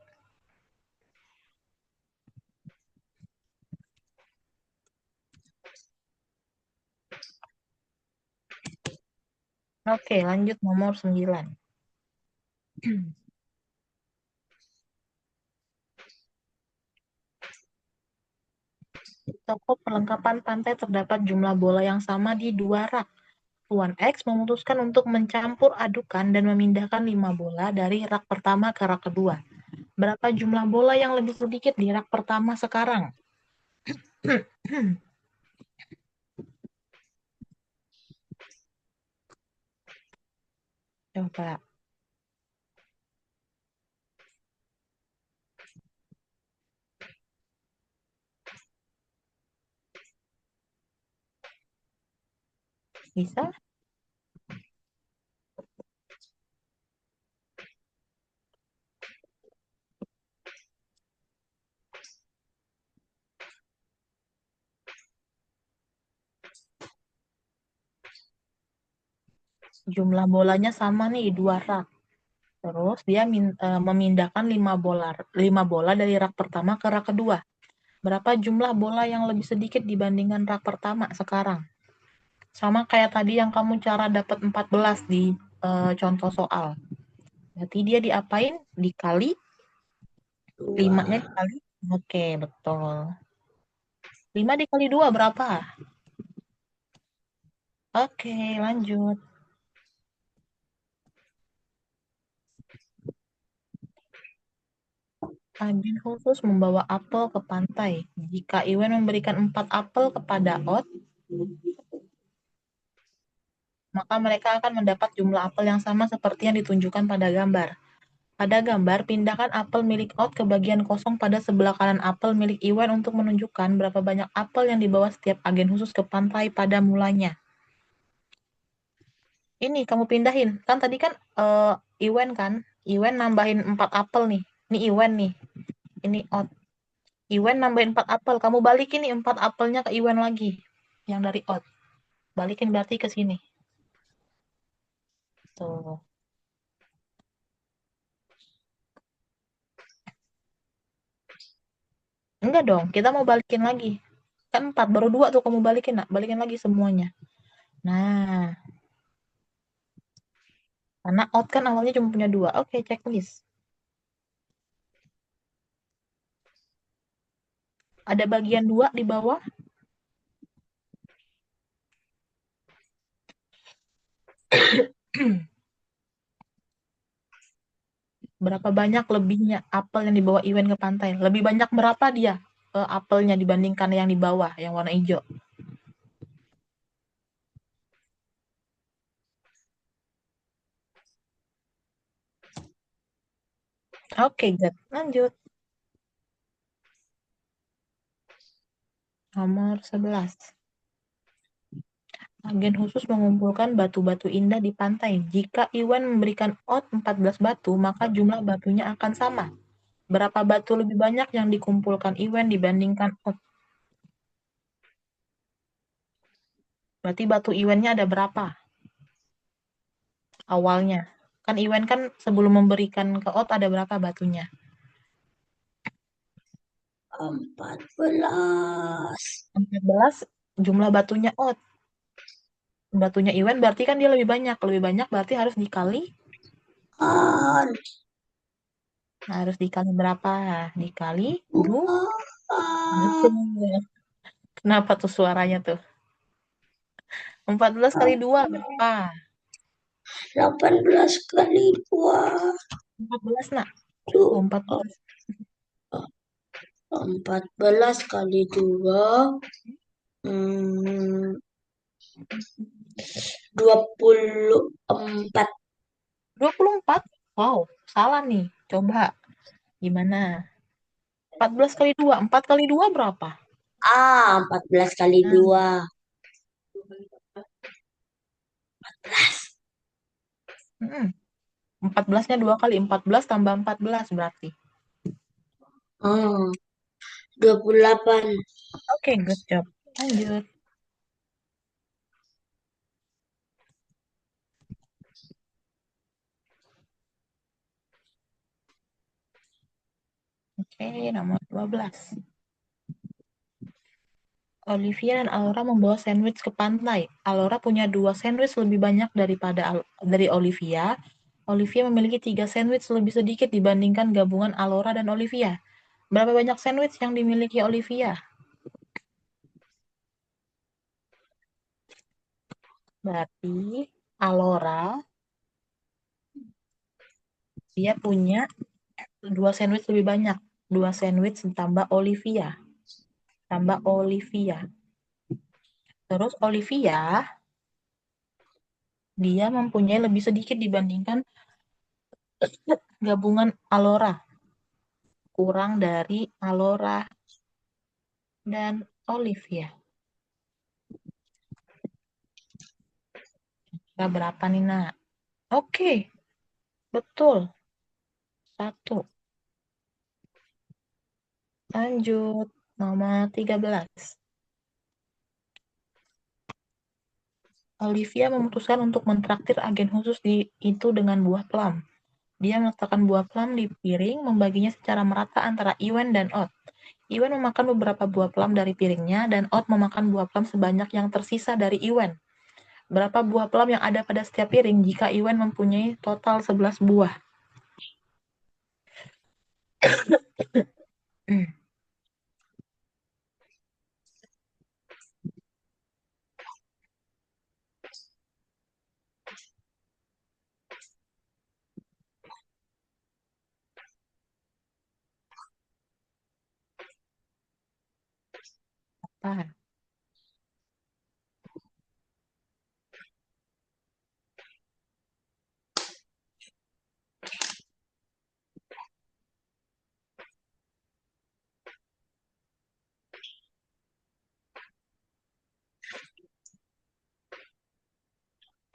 Oke, lanjut nomor 9. Di toko perlengkapan pantai terdapat jumlah bola yang sama di 2 rak. Tuan X memutuskan untuk mencampur adukan dan memindahkan 5 bola dari rak pertama ke rak kedua. Berapa jumlah bola yang lebih sedikit di rak pertama sekarang? Coba. Bisa? Jumlah bolanya sama nih, 2 rak. Terus dia memindahkan 5 bola dari rak pertama ke rak kedua. Berapa jumlah bola yang lebih sedikit dibandingkan rak pertama sekarang? Sama kayak tadi yang kamu cara dapat 14 di contoh soal. Berarti dia diapain? Dikali 5-nya dikali. Oke, betul. 5 dikali 2 berapa? Oke, lanjut. Agen khusus membawa apel ke pantai. Jika Iwan memberikan 4 apel kepada Ot, maka mereka akan mendapat jumlah apel yang sama seperti yang ditunjukkan pada gambar. Pada gambar, pindahkan apel milik Ot ke bagian kosong pada sebelah kanan apel milik Iwan untuk menunjukkan berapa banyak apel yang dibawa setiap agen khusus ke pantai pada mulanya. Ini kamu pindahin. Kan tadi kan Iwan kan? Iwan nambahin 4 apel nih. Ini Iwan nih. Ini Ot. Iwan nambahin 4 apel. Kamu balikin nih 4 apelnya ke Iwan lagi. Yang dari Ot. Balikin berarti ke sini. Tuh. Enggak dong, kita mau balikin lagi. Kan 4, baru 2 tuh kamu balikin, Nak. Balikin lagi semuanya. Nah, karena out kan awalnya cuma punya 2. Oke, checklist. Ada bagian 2 di bawah. Berapa banyak lebihnya apel yang dibawa Iwen ke pantai? Lebih banyak berapa dia apelnya dibandingkan yang di bawah, yang warna hijau? Oke, good. Lanjut. Nomor 11. Agen khusus mengumpulkan batu-batu indah di pantai. Jika Iwan memberikan out 14 batu, maka jumlah batunya akan sama. Berapa batu lebih banyak yang dikumpulkan Iwan dibandingkan out? Berarti batu Iwannya ada berapa awalnya? Kan Iwan kan sebelum memberikan ke out ada berapa batunya? 14. 14 jumlah batunya out. Batunya Iwan berarti kan dia lebih banyak. Lebih banyak berarti harus dikali. An. Harus dikali berapa? Dikali 2. An. Kenapa tuh suaranya tuh? 14 kali 2 berapa? 18 kali 2. 14, Nak. Tuh, 14. 14 kali 2. 24. 24? Wow, salah nih. Coba. Gimana? 14 kali 2. 4 kali 2 berapa? 14 kali Nah, 2. 14-nya 2 kali. 14 tambah 14 berarti. 28. Oke, good job. Lanjut. Oke, nomor 12. Olivia dan Alora membawa sandwich ke pantai. Alora punya 2 sandwich lebih banyak dari Olivia. Olivia memiliki 3 sandwich lebih sedikit dibandingkan gabungan Alora dan Olivia. Berapa banyak sandwich yang dimiliki Olivia? Berarti Alora dia punya 2 sandwich lebih banyak. 2 sandwich tambah Olivia. Tambah Olivia. Terus Olivia dia mempunyai lebih sedikit dibandingkan gabungan Alora. Kurang dari Alora dan Olivia. Kira berapa nih, Nak? Oke, betul. 1. Lanjut. Nomor 13. Olivia memutuskan untuk mentraktir agen khusus itu dengan buah plum. Dia meletakkan buah plum di piring, membaginya secara merata antara Iwan dan Ot. Iwan memakan beberapa buah plum dari piringnya, dan Ot memakan buah plum sebanyak yang tersisa dari Iwan. Berapa buah plum yang ada pada setiap piring jika Iwan mempunyai total 11 buah? Apa?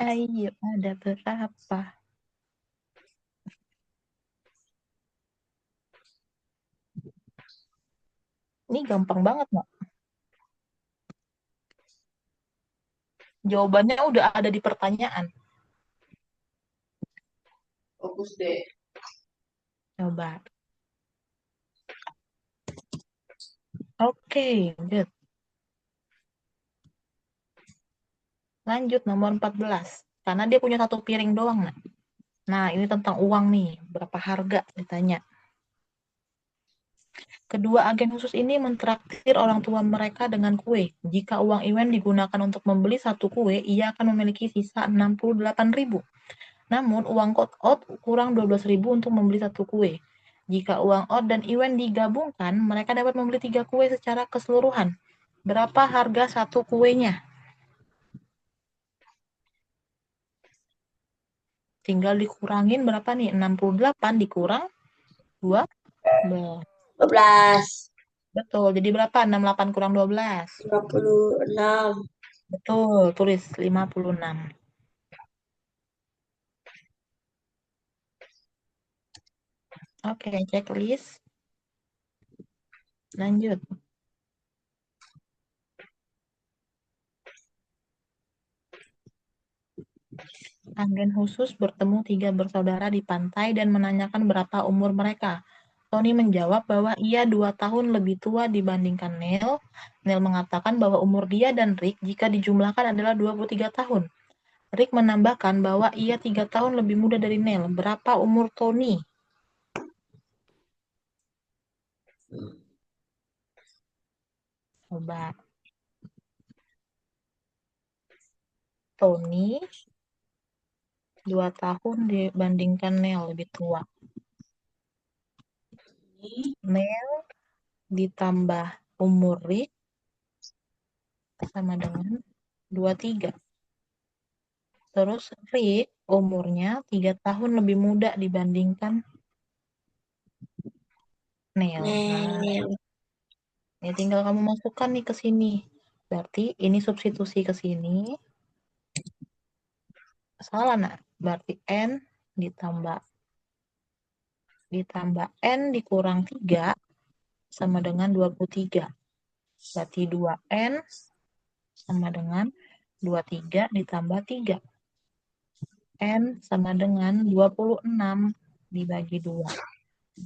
Ayo, ada berapa? Ini gampang banget, Mbak. Jawabannya udah ada di pertanyaan. Fokus deh. Coba. Oke, good. Lanjut nomor 14. Karena dia punya satu piring doang, Nak. Nah, ini tentang uang nih. Berapa harga ditanya. Kedua agen khusus ini mentraktir orang tua mereka dengan kue. Jika uang Iwan digunakan untuk membeli satu kue, ia akan memiliki sisa 68.000. Namun, uang Out kurang 12.000 untuk membeli satu kue. Jika uang Out dan Iwan digabungkan, mereka dapat membeli 3 kue secara keseluruhan. Berapa harga satu kuenya? Tinggal dikurangin berapa nih? 68 dikurang 2. 12. Betul. Jadi berapa? 68 kurang 12. 56. Betul. Tulis 56. Oke, checklist. Lanjut. Agen khusus bertemu 3 bersaudara di pantai dan menanyakan berapa umur mereka. Tony menjawab bahwa ia 2 tahun lebih tua dibandingkan Neil. Neil mengatakan bahwa umur dia dan Rick jika dijumlahkan adalah 23 tahun. Rick menambahkan bahwa ia 3 tahun lebih muda dari Neil. Berapa umur Tony? Coba. Tony 2 tahun dibandingkan Neil lebih tua. Neil ditambah umur Rick sama dengan 23. Terus Rick umurnya 3 tahun lebih muda dibandingkan Neil. Nah, Nel. ini tinggal kamu masukkan nih ke sini. Berarti ini substitusi ke sini. Salah, nak. Berarti N ditambah N dikurang 3 sama dengan 23. Berarti 2N sama dengan 23 ditambah 3. N sama dengan 26 dibagi 2.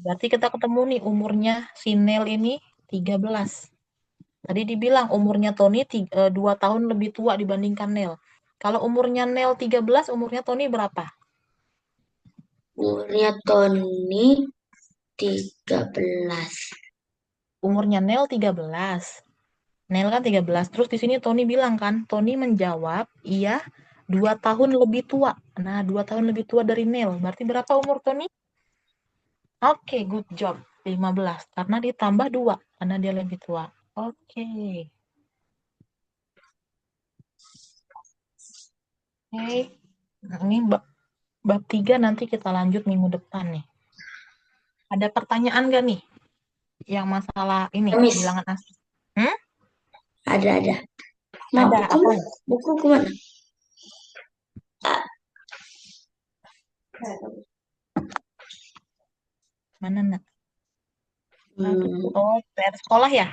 Berarti kita ketemu nih umurnya si Nel ini 13. Tadi dibilang umurnya Tony 2 tahun lebih tua dibandingkan Nel. Kalau umurnya Nel 13, umurnya Tony berapa? Umurnya Tony 13. Umurnya Nel 13. Nel kan 13. Terus di sini Tony bilang kan, Tony menjawab, iya 2 tahun lebih tua. Nah, 2 tahun lebih tua dari Nel. Berarti berapa umur Tony? Oke, good job. 15. Karena ditambah 2. Karena dia lebih tua. Oke. Oke. Nah, ini bab 3 nanti kita lanjut minggu depan nih. Ada pertanyaan gak nih? Yang masalah ini, Miss, bilangan asli. ada. Ma, Ada buku, apa? buku kemana? Mana, nak? Hmm, Oh, PR sekolah ya?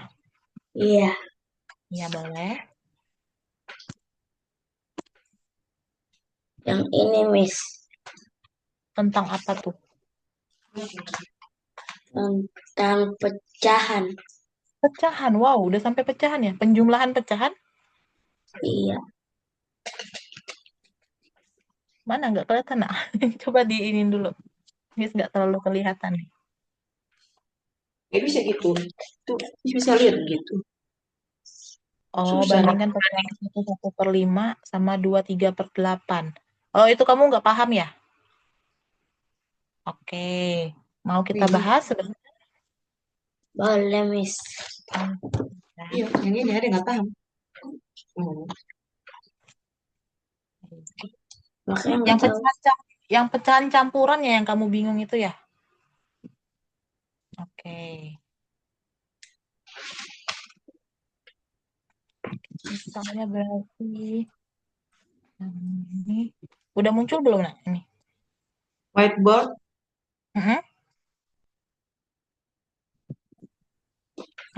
iya, Iya, boleh. yang ini, Miss. Tentang apa tuh? Tentang pecahan. Pecahan. Wow, udah sampai pecahan ya? Penjumlahan pecahan? Iya, Mana nggak kelihatan, nak? Coba diinin dulu. Miss nggak terlalu kelihatan nih. Ya bisa gitu. Tuh, bisa lihat gitu. Oh, Susah. bandingkan pecahan 1/5 sama 2/3/8. Oh, itu kamu nggak paham ya? Oke. Mau kita bahas sebentar? boleh, Miss. Iya, yang ini ada nggak paham. Oh. Makanya Yang nggak tahu. yang pecahan campuran ya yang kamu bingung itu ya? Oke. Misalnya berarti ini udah muncul belum, nak? Ini. Whiteboard Mm-mm.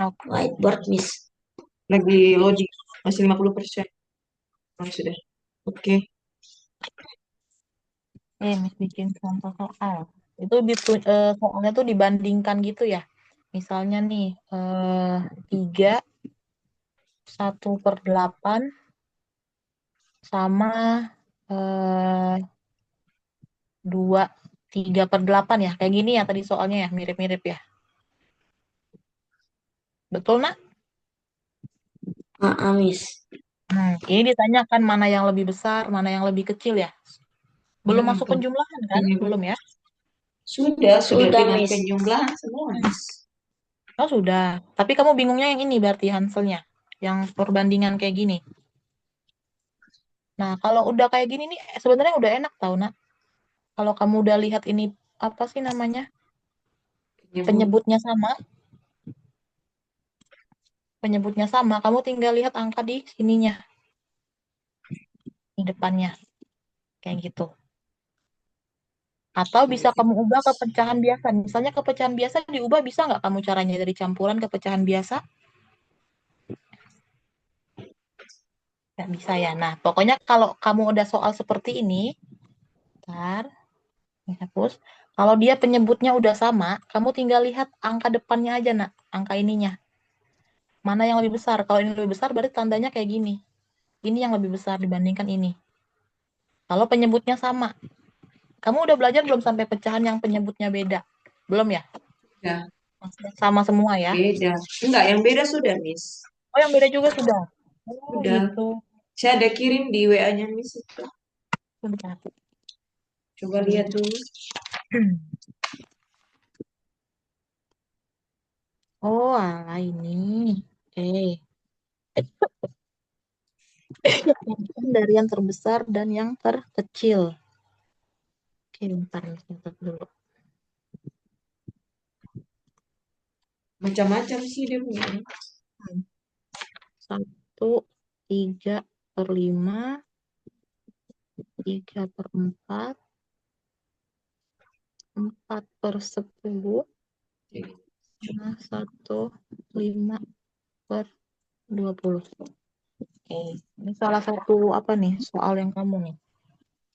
Oke. Whiteboard, Miss. lagi logic masih 50%. Oh, sudah. Oke. Miss bikin contoh soal. Itu soalnya tuh dibandingkan gitu ya. Misalnya nih, 3 1/8 sama 2, 3/8 ya. Kayak gini ya tadi soalnya ya, mirip-mirip ya. Betul, Nak? Miss. Ini ditanyakan mana yang lebih besar, mana yang lebih kecil ya. Belum masuk Apa? penjumlahan kan? Ini Belum ya? sudah Sudah, dengan Miss. penjumlahan semua, Miss. Oh, sudah. Tapi kamu bingungnya yang ini berarti Hanselnya. Yang perbandingan kayak gini. Nah, kalau udah kayak gini nih, sebenarnya udah enak tau, Nak. Kalau kamu udah lihat ini, apa sih namanya? Penyebutnya sama. Penyebutnya sama, kamu tinggal lihat angka di sininya. Di depannya. Kayak gitu. Atau bisa kamu ubah ke pecahan biasa. Misalnya ke pecahan biasa diubah bisa nggak kamu caranya dari campuran ke pecahan biasa? Nggak bisa ya. Nah, pokoknya kalau kamu udah soal seperti ini, ntar, ini hapus. Kalau dia penyebutnya udah sama, kamu tinggal lihat angka depannya aja, Nak. Angka ininya. Mana yang lebih besar? Kalau ini lebih besar, berarti tandanya kayak gini. Ini yang lebih besar dibandingkan ini. Kalau penyebutnya sama. Kamu udah belajar belum sampai pecahan yang penyebutnya beda? Belum ya? Ya, Sama semua ya? beda. Enggak, yang beda sudah, Miss. Oh, yang beda juga sudah. Oh, Sudah. gitu. Saya ada kirim di WA-nya, Miss itu. Sudah. Coba lihat dulu. Oh, alah ini. Oke. Dari yang terbesar dan yang terkecil. Oke, bentar nih, catat dulu. Macam-macam sih dia punya. 1, 3/5, 3/4, 4/10, sama 1/5/20. Oke, ini salah satu apa nih soal yang kamu nih.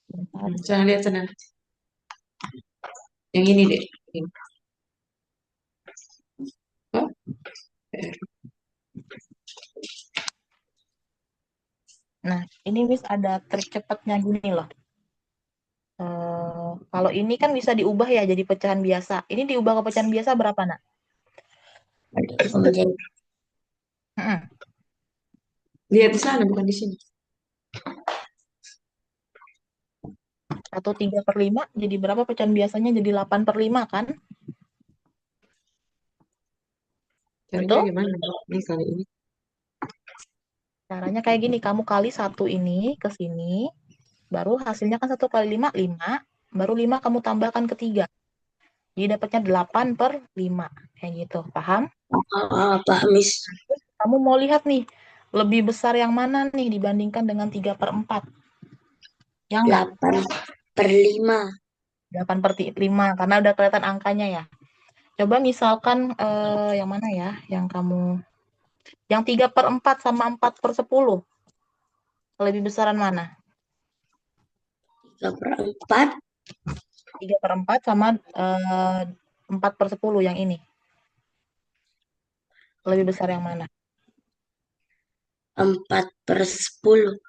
Bentar. Jangan lihat sana. Yang ini deh. Ini. Oh, Nah, ini Miss ada trik cepatnya gini loh. Kalau ini kan bisa diubah ya jadi pecahan biasa. Ini diubah ke pecahan biasa berapa, Nak? Menjadi Mm-mm. lihat di sana, bukan di sini. 1/3/5 jadi berapa pecahan biasanya? Jadi 8/5 kan? Caranya Betul? gimana? Ini kali ini. Caranya kayak gini, kamu kali 1 ini ke sini, baru hasilnya kan 1 kali 5, 5, baru 5 kamu tambahkan ke 3. Jadi dapatnya 8/5. Kayak gitu, paham? Pak Miss. Kamu mau lihat nih, lebih besar yang mana nih dibandingkan dengan 3/4? Yang enggak? 8/5. 8/5, karena udah kelihatan angkanya ya. Coba misalkan yang mana ya? Yang 3/4 sama 4/10. Lebih besaran mana? 3/4. 3/4 sama 4/10 yang ini. Lebih besar yang mana? 4/10.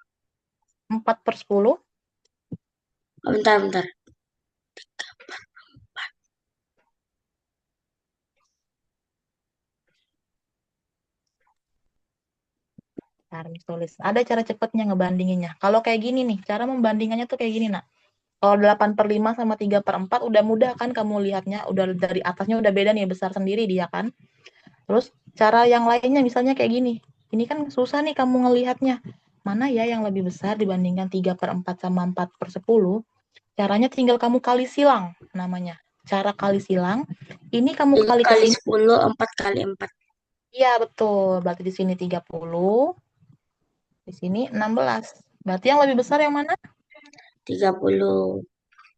4/10. Bentar. Harus tulis. Ada cara cepatnya ngebandinginnya. Kalau kayak gini nih, cara membandingannya tuh kayak gini, Nak. Kalau 8/5 sama 3/4 udah mudah kan kamu lihatnya, udah dari atasnya udah beda nih, besar sendiri dia kan. Terus cara yang lainnya misalnya kayak gini. Ini kan susah nih kamu ngelihatnya. Mana ya yang lebih besar dibandingkan 3/4 sama 4/10? Caranya tinggal kamu kali silang namanya. Cara kali silang. Ini kamu 3 kali ke kali sini. 10, 4 kali 4. Iya, betul. Berarti di sini 30, di sini 16. Berarti yang lebih besar yang mana? 30.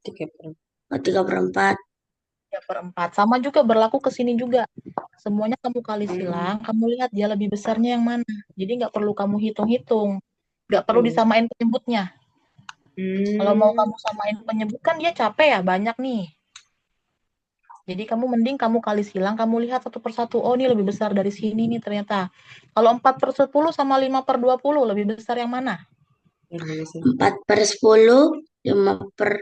3/4. 3/4. Sama juga berlaku ke sini juga. Semuanya kamu kali silang, kamu lihat dia lebih besarnya yang mana. Jadi nggak perlu kamu hitung-hitung. Nggak perlu disamain penyebutnya. Kalau mau kamu samain penyebut kan dia capek ya, banyak nih. Jadi kamu mending kamu kali silang, kamu lihat satu persatu. Oh, ini lebih besar dari sini nih ternyata. Kalau 4/10 sama 5/20 lebih besar yang mana? 4/10, 5 per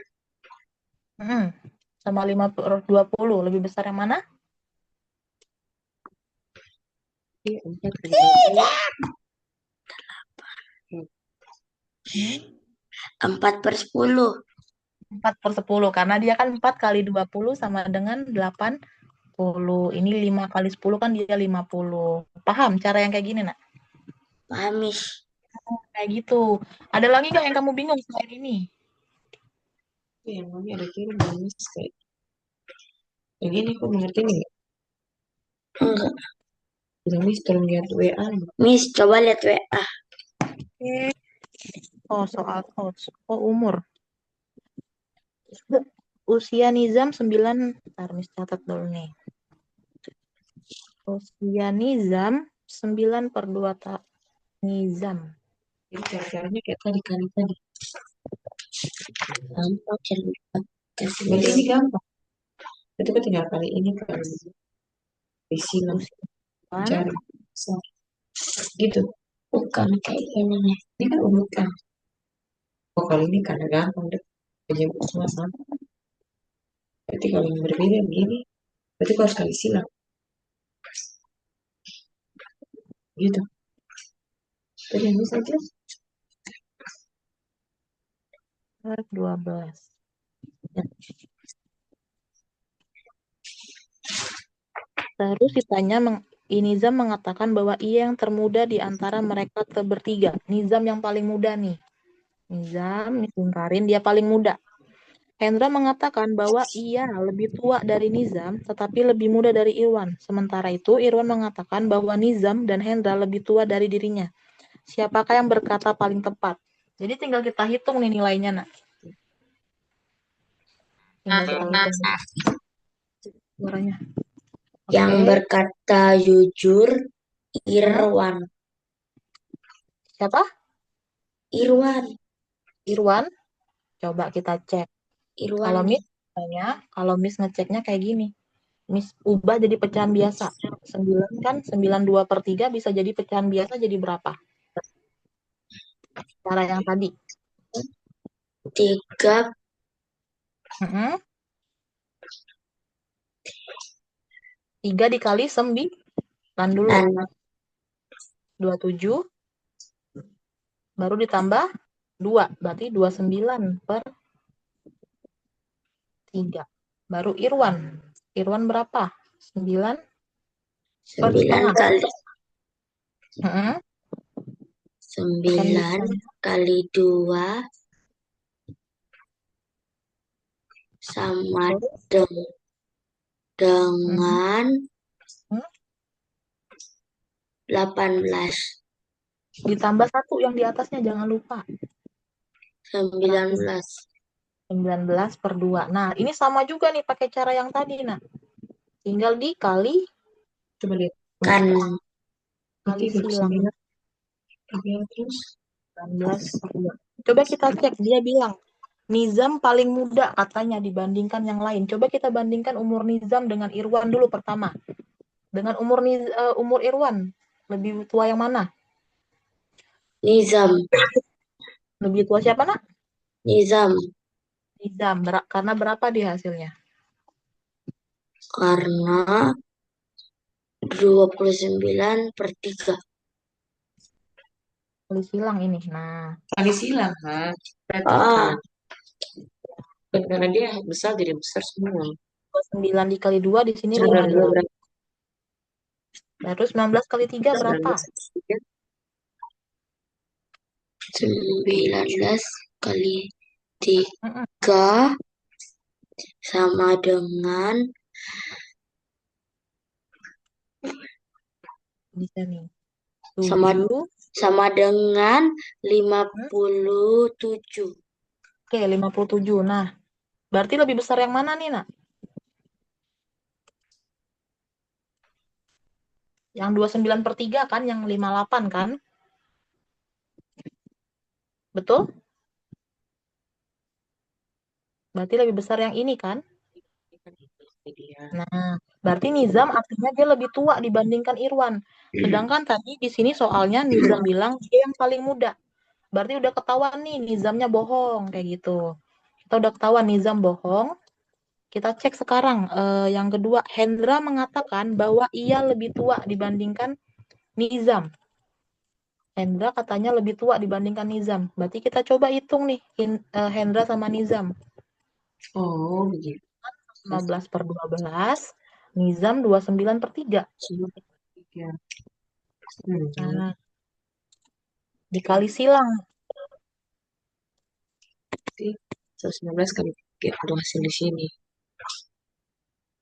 Sama 5/20. Lebih besar yang mana? Iya, 4/20. 4/10. 4/10. Karena dia kan 4 kali 20 sama dengan 80. Ini 5 kali 10 kan dia 50. Paham cara yang kayak gini, Nak? Paham, Miss? Kayak gitu. Ada lagi nggak yang kamu bingung selain ini? Iya, mami ada kirim ya, Miss. Kayak yang ini aku mengerti nih. Enggak. Bilang, Miss, tolong lihat WA. Miss, coba lihat WA. Soal umur. Usia Nizam 9. Ntar Miss catat dulu nih. Usia Nizam 9/2 tahun. Nizam. Jadi cara-caranya kayak tadi. Gampang cerita. Berarti ini gampang. Itu kan tinggal kali ini kan. Silang. Usia Cari. So, gitu. Bukan kayak ini nih. Ini kan urut kan. Oh, kali ini karena gampang deh. Kejebak semua sama. Berarti kalau yang berbeda begini, berarti kau harus kali silang. Gitu. Tadi yang bisa aja. 12. Terus ditanya, Nizam mengatakan bahwa ia yang termuda di antara mereka bertiga. Nizam yang paling muda nih. Nizam, Karin, dia paling muda. Hendra mengatakan bahwa ia lebih tua dari Nizam, tetapi lebih muda dari Irwan. Sementara itu, Irwan mengatakan bahwa Nizam dan Hendra lebih tua dari dirinya. Siapakah yang berkata paling tepat? Jadi tinggal kita hitung nih nilainya, Nak. Tinggal kita hitung suaranya. Yang berkata jujur, Irwan. Siapa? Irwan. Coba kita cek. Irwan. Kalau Miss ngeceknya kayak gini. Miss ubah jadi pecahan biasa. 9 kan 92/3 bisa jadi pecahan biasa jadi berapa? Cara yang tadi. 3. 3 dikali 9 dulu. 27. Baru ditambah 2. Berarti 29/3. Baru Irwan. Irwan berapa? 9 kali 9 kali 2 sama dengan 18. Ditambah 1 yang di atasnya, jangan lupa. 19. 19/2. Nah, ini sama juga nih pakai cara yang tadi, nah. Tinggal dikali. Coba lihat. Kali silang. 19. Terus 19/2. Coba kita cek, dia bilang Nizam paling muda katanya dibandingkan yang lain. Coba kita bandingkan umur Nizam dengan Irwan dulu pertama. Dengan umur Irwan, lebih tua yang mana? Nizam. Lebih tua siapa, Nak? Nizam. Karena berapa dia hasilnya? Karena 29/3. Kali silang ini. Nah, kali silang, ha. Perhatikan. Karena dia besar jadi besar semua. 29 dikali 2 di sini 5. Terus 19 kali 3 berapa? 19 kali 3 sama dengan bisa nih. Sama dengan 57. Oke, 57. Nah, berarti lebih besar yang mana nih, Nak? Yang 29/3 kan, yang 58 kan? Betul? Berarti lebih besar yang ini kan? Nah, berarti Nizam artinya dia lebih tua dibandingkan Irwan. Sedangkan tadi di sini soalnya Nizam bilang dia yang paling muda. berarti udah ketahuan nih nizamnya bohong kayak gitu. Kita udah ketahuan nizam bohong. Kita cek sekarang yang kedua, Hendra mengatakan bahwa ia lebih tua dibandingkan Nizam. Hendra katanya lebih tua dibandingkan Nizam. Berarti kita coba hitung nih Hendra sama Nizam. Oh, begitu. 15 per 12, Nizam 29 per 3. Cuma tiga. Nah, dikali silang. Berarti 119 kali 3 ada hasil di sini.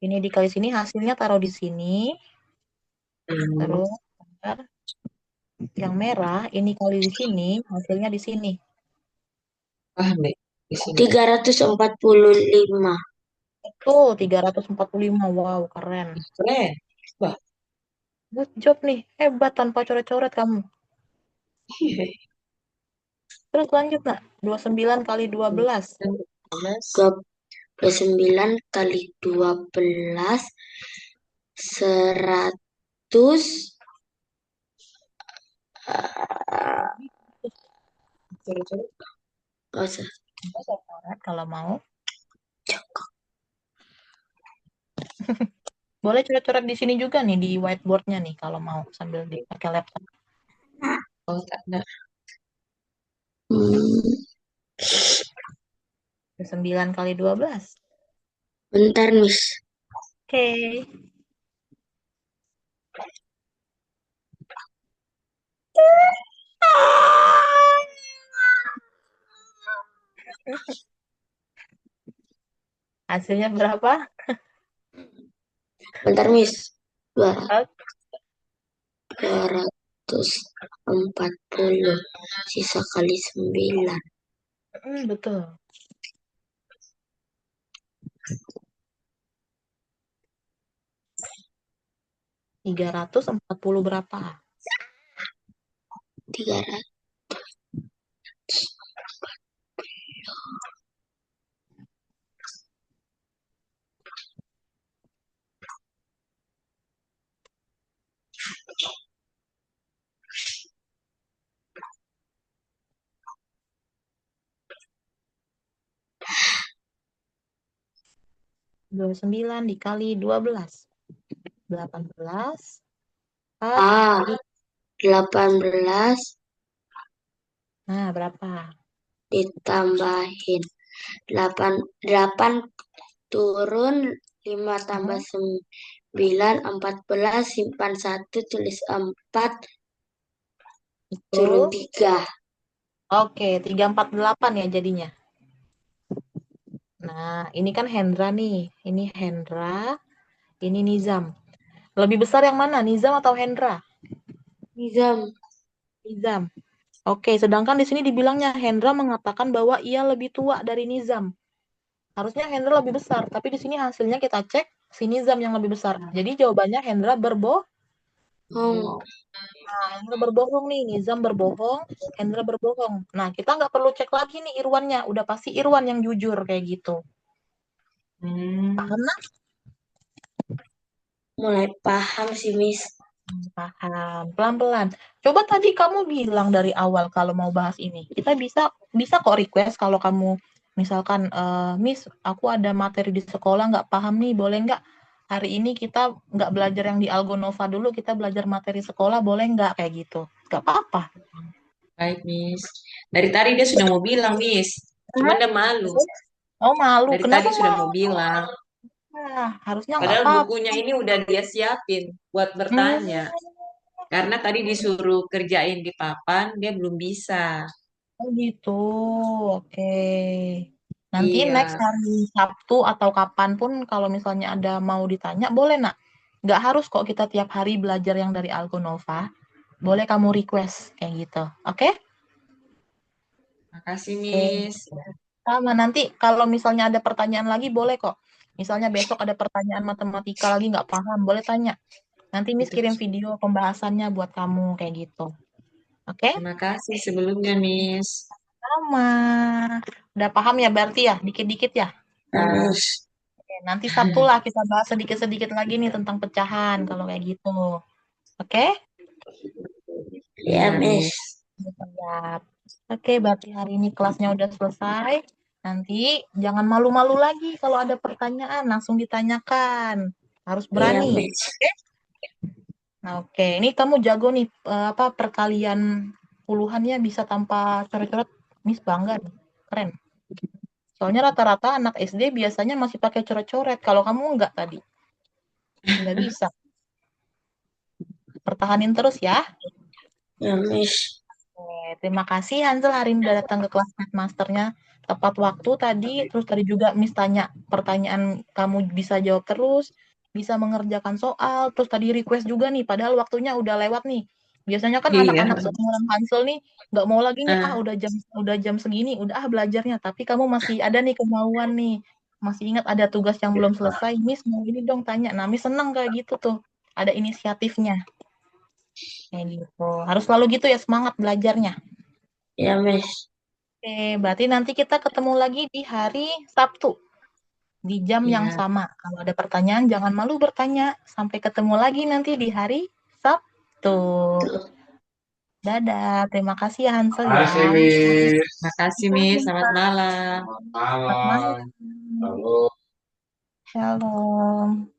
Ini dikali sini, hasilnya taruh di sini. Terus bentar. Yang merah, ini kali di sini, hasilnya di sini. Paham deh di sini. 345. Tuh, 345. Wow, keren. Keren. Wah, Good job nih. Hebat tanpa coret-coret kamu. Terus lanjut, Nak. 29 kali 12. 29 kali 12 100 coret-coret. nggak usah. Bisa coret kalau mau. Boleh coret-coret di sini juga nih, di whiteboardnya nih, kalau mau sambil dipakai laptop. Oh, tak ada. 9 kali 12. Bentar, Miss. Oke. Hasilnya berapa? Bentar, Miss. Oke. 240 sisa kali 9. Betul. $340 berapa? 300. Dua 29 dikali 12. 18. Ah, 18 Nah, berapa? ditambahin 8 turun 5 tambah 9 14 simpan 1 tulis 4 turun 3. Oke, 348 ya jadinya. Nah, ini kan Hendra nih. Ini Hendra, ini Nizam. Lebih besar yang mana, Nizam atau Hendra? Nizam. Nizam. Oke, sedangkan di sini dibilangnya Hendra mengatakan bahwa ia lebih tua dari Nizam. Harusnya Hendra lebih besar, tapi di sini hasilnya kita cek si Nizam yang lebih besar. Jadi jawabannya Hendra berbohong. Nah, Hendra berbohong nih, Nizam berbohong, Hendra berbohong. Nah, kita nggak perlu cek lagi nih Irwannya, udah pasti Irwan yang jujur kayak gitu. Paham nah? Mulai paham sih, Miss. Paham, pelan-pelan. Coba tadi kamu bilang dari awal kalau mau bahas ini. Kita bisa kok request kalau kamu misalkan, Miss, aku ada materi di sekolah nggak paham nih, boleh nggak hari ini kita nggak belajar yang di Algonova dulu, kita belajar materi sekolah, boleh nggak kayak gitu? Nggak apa-apa. Baik, Miss. Dari tadi dia sudah mau bilang, Miss. Cuma dia malu. Oh, malu. Dari Kenapa tadi sudah malu? mau bilang. Nah, harusnya nggak Padahal apa-apa. bukunya ini udah dia siapin buat bertanya. Karena tadi disuruh kerjain di papan, dia belum bisa. Oh gitu, oke. Nanti Iya. next hari Sabtu atau kapanpun kalau misalnya ada mau ditanya, boleh nak. Nggak harus kok kita tiap hari belajar yang dari Algonova. Boleh kamu request kayak gitu, oke? Makasih, Oke. Miss. Sama nanti kalau misalnya ada pertanyaan lagi boleh kok. Misalnya besok ada pertanyaan matematika lagi nggak paham, boleh tanya. Nanti Miss kirim video pembahasannya buat kamu kayak gitu. Oke? Terima kasih sebelumnya, Miss. Sama. Udah paham ya berarti ya, dikit-dikit ya? Terus. Oke, nanti Sabtu lah kita bahas sedikit-sedikit lagi nih tentang pecahan kalau kayak gitu. Oke? Ya, Miss. Siap. Oke, berarti hari ini kelasnya udah selesai. Nanti jangan malu-malu lagi kalau ada pertanyaan, langsung ditanyakan. Harus Iya, berani. Miss. Nah, oke. Ini kamu jago nih, apa perkalian puluhannya bisa tanpa coret-coret. Miss bangga nih. Keren. Soalnya rata-rata anak SD biasanya masih pakai coret-coret. Kalau kamu enggak tadi. Nggak bisa. Pertahanin terus ya. Ya, Miss. Oke, terima kasih Hansel hari ini udah datang ke kelas Masternya tepat waktu tadi. Terus tadi juga Miss tanya pertanyaan kamu bisa jawab terus, bisa mengerjakan soal. Terus tadi request juga nih, padahal waktunya udah lewat nih. Biasanya kan Iya. anak-anak seumuran Hansel nih nggak mau lagi nih, Ah, udah jam segini, udah belajarnya. Tapi kamu masih ada nih kemauan nih, masih ingat ada tugas yang belum selesai. Miss mau ini dong tanya. Nah, Miss seneng kayak gitu tuh, ada inisiatifnya. Kayak gitu. Harus selalu gitu ya semangat belajarnya. Ya, Miss. Oke, berarti nanti kita ketemu lagi di hari Sabtu di jam yang iya. sama. Kalau ada pertanyaan jangan malu bertanya. Sampai ketemu lagi nanti di hari Sabtu. Tuh. Dadah, terima kasih ya Hansel ya. Makasih, Miss. Makasih, Miss. Selamat malam. Selamat Selamat malam. malam. Halo. Shalom.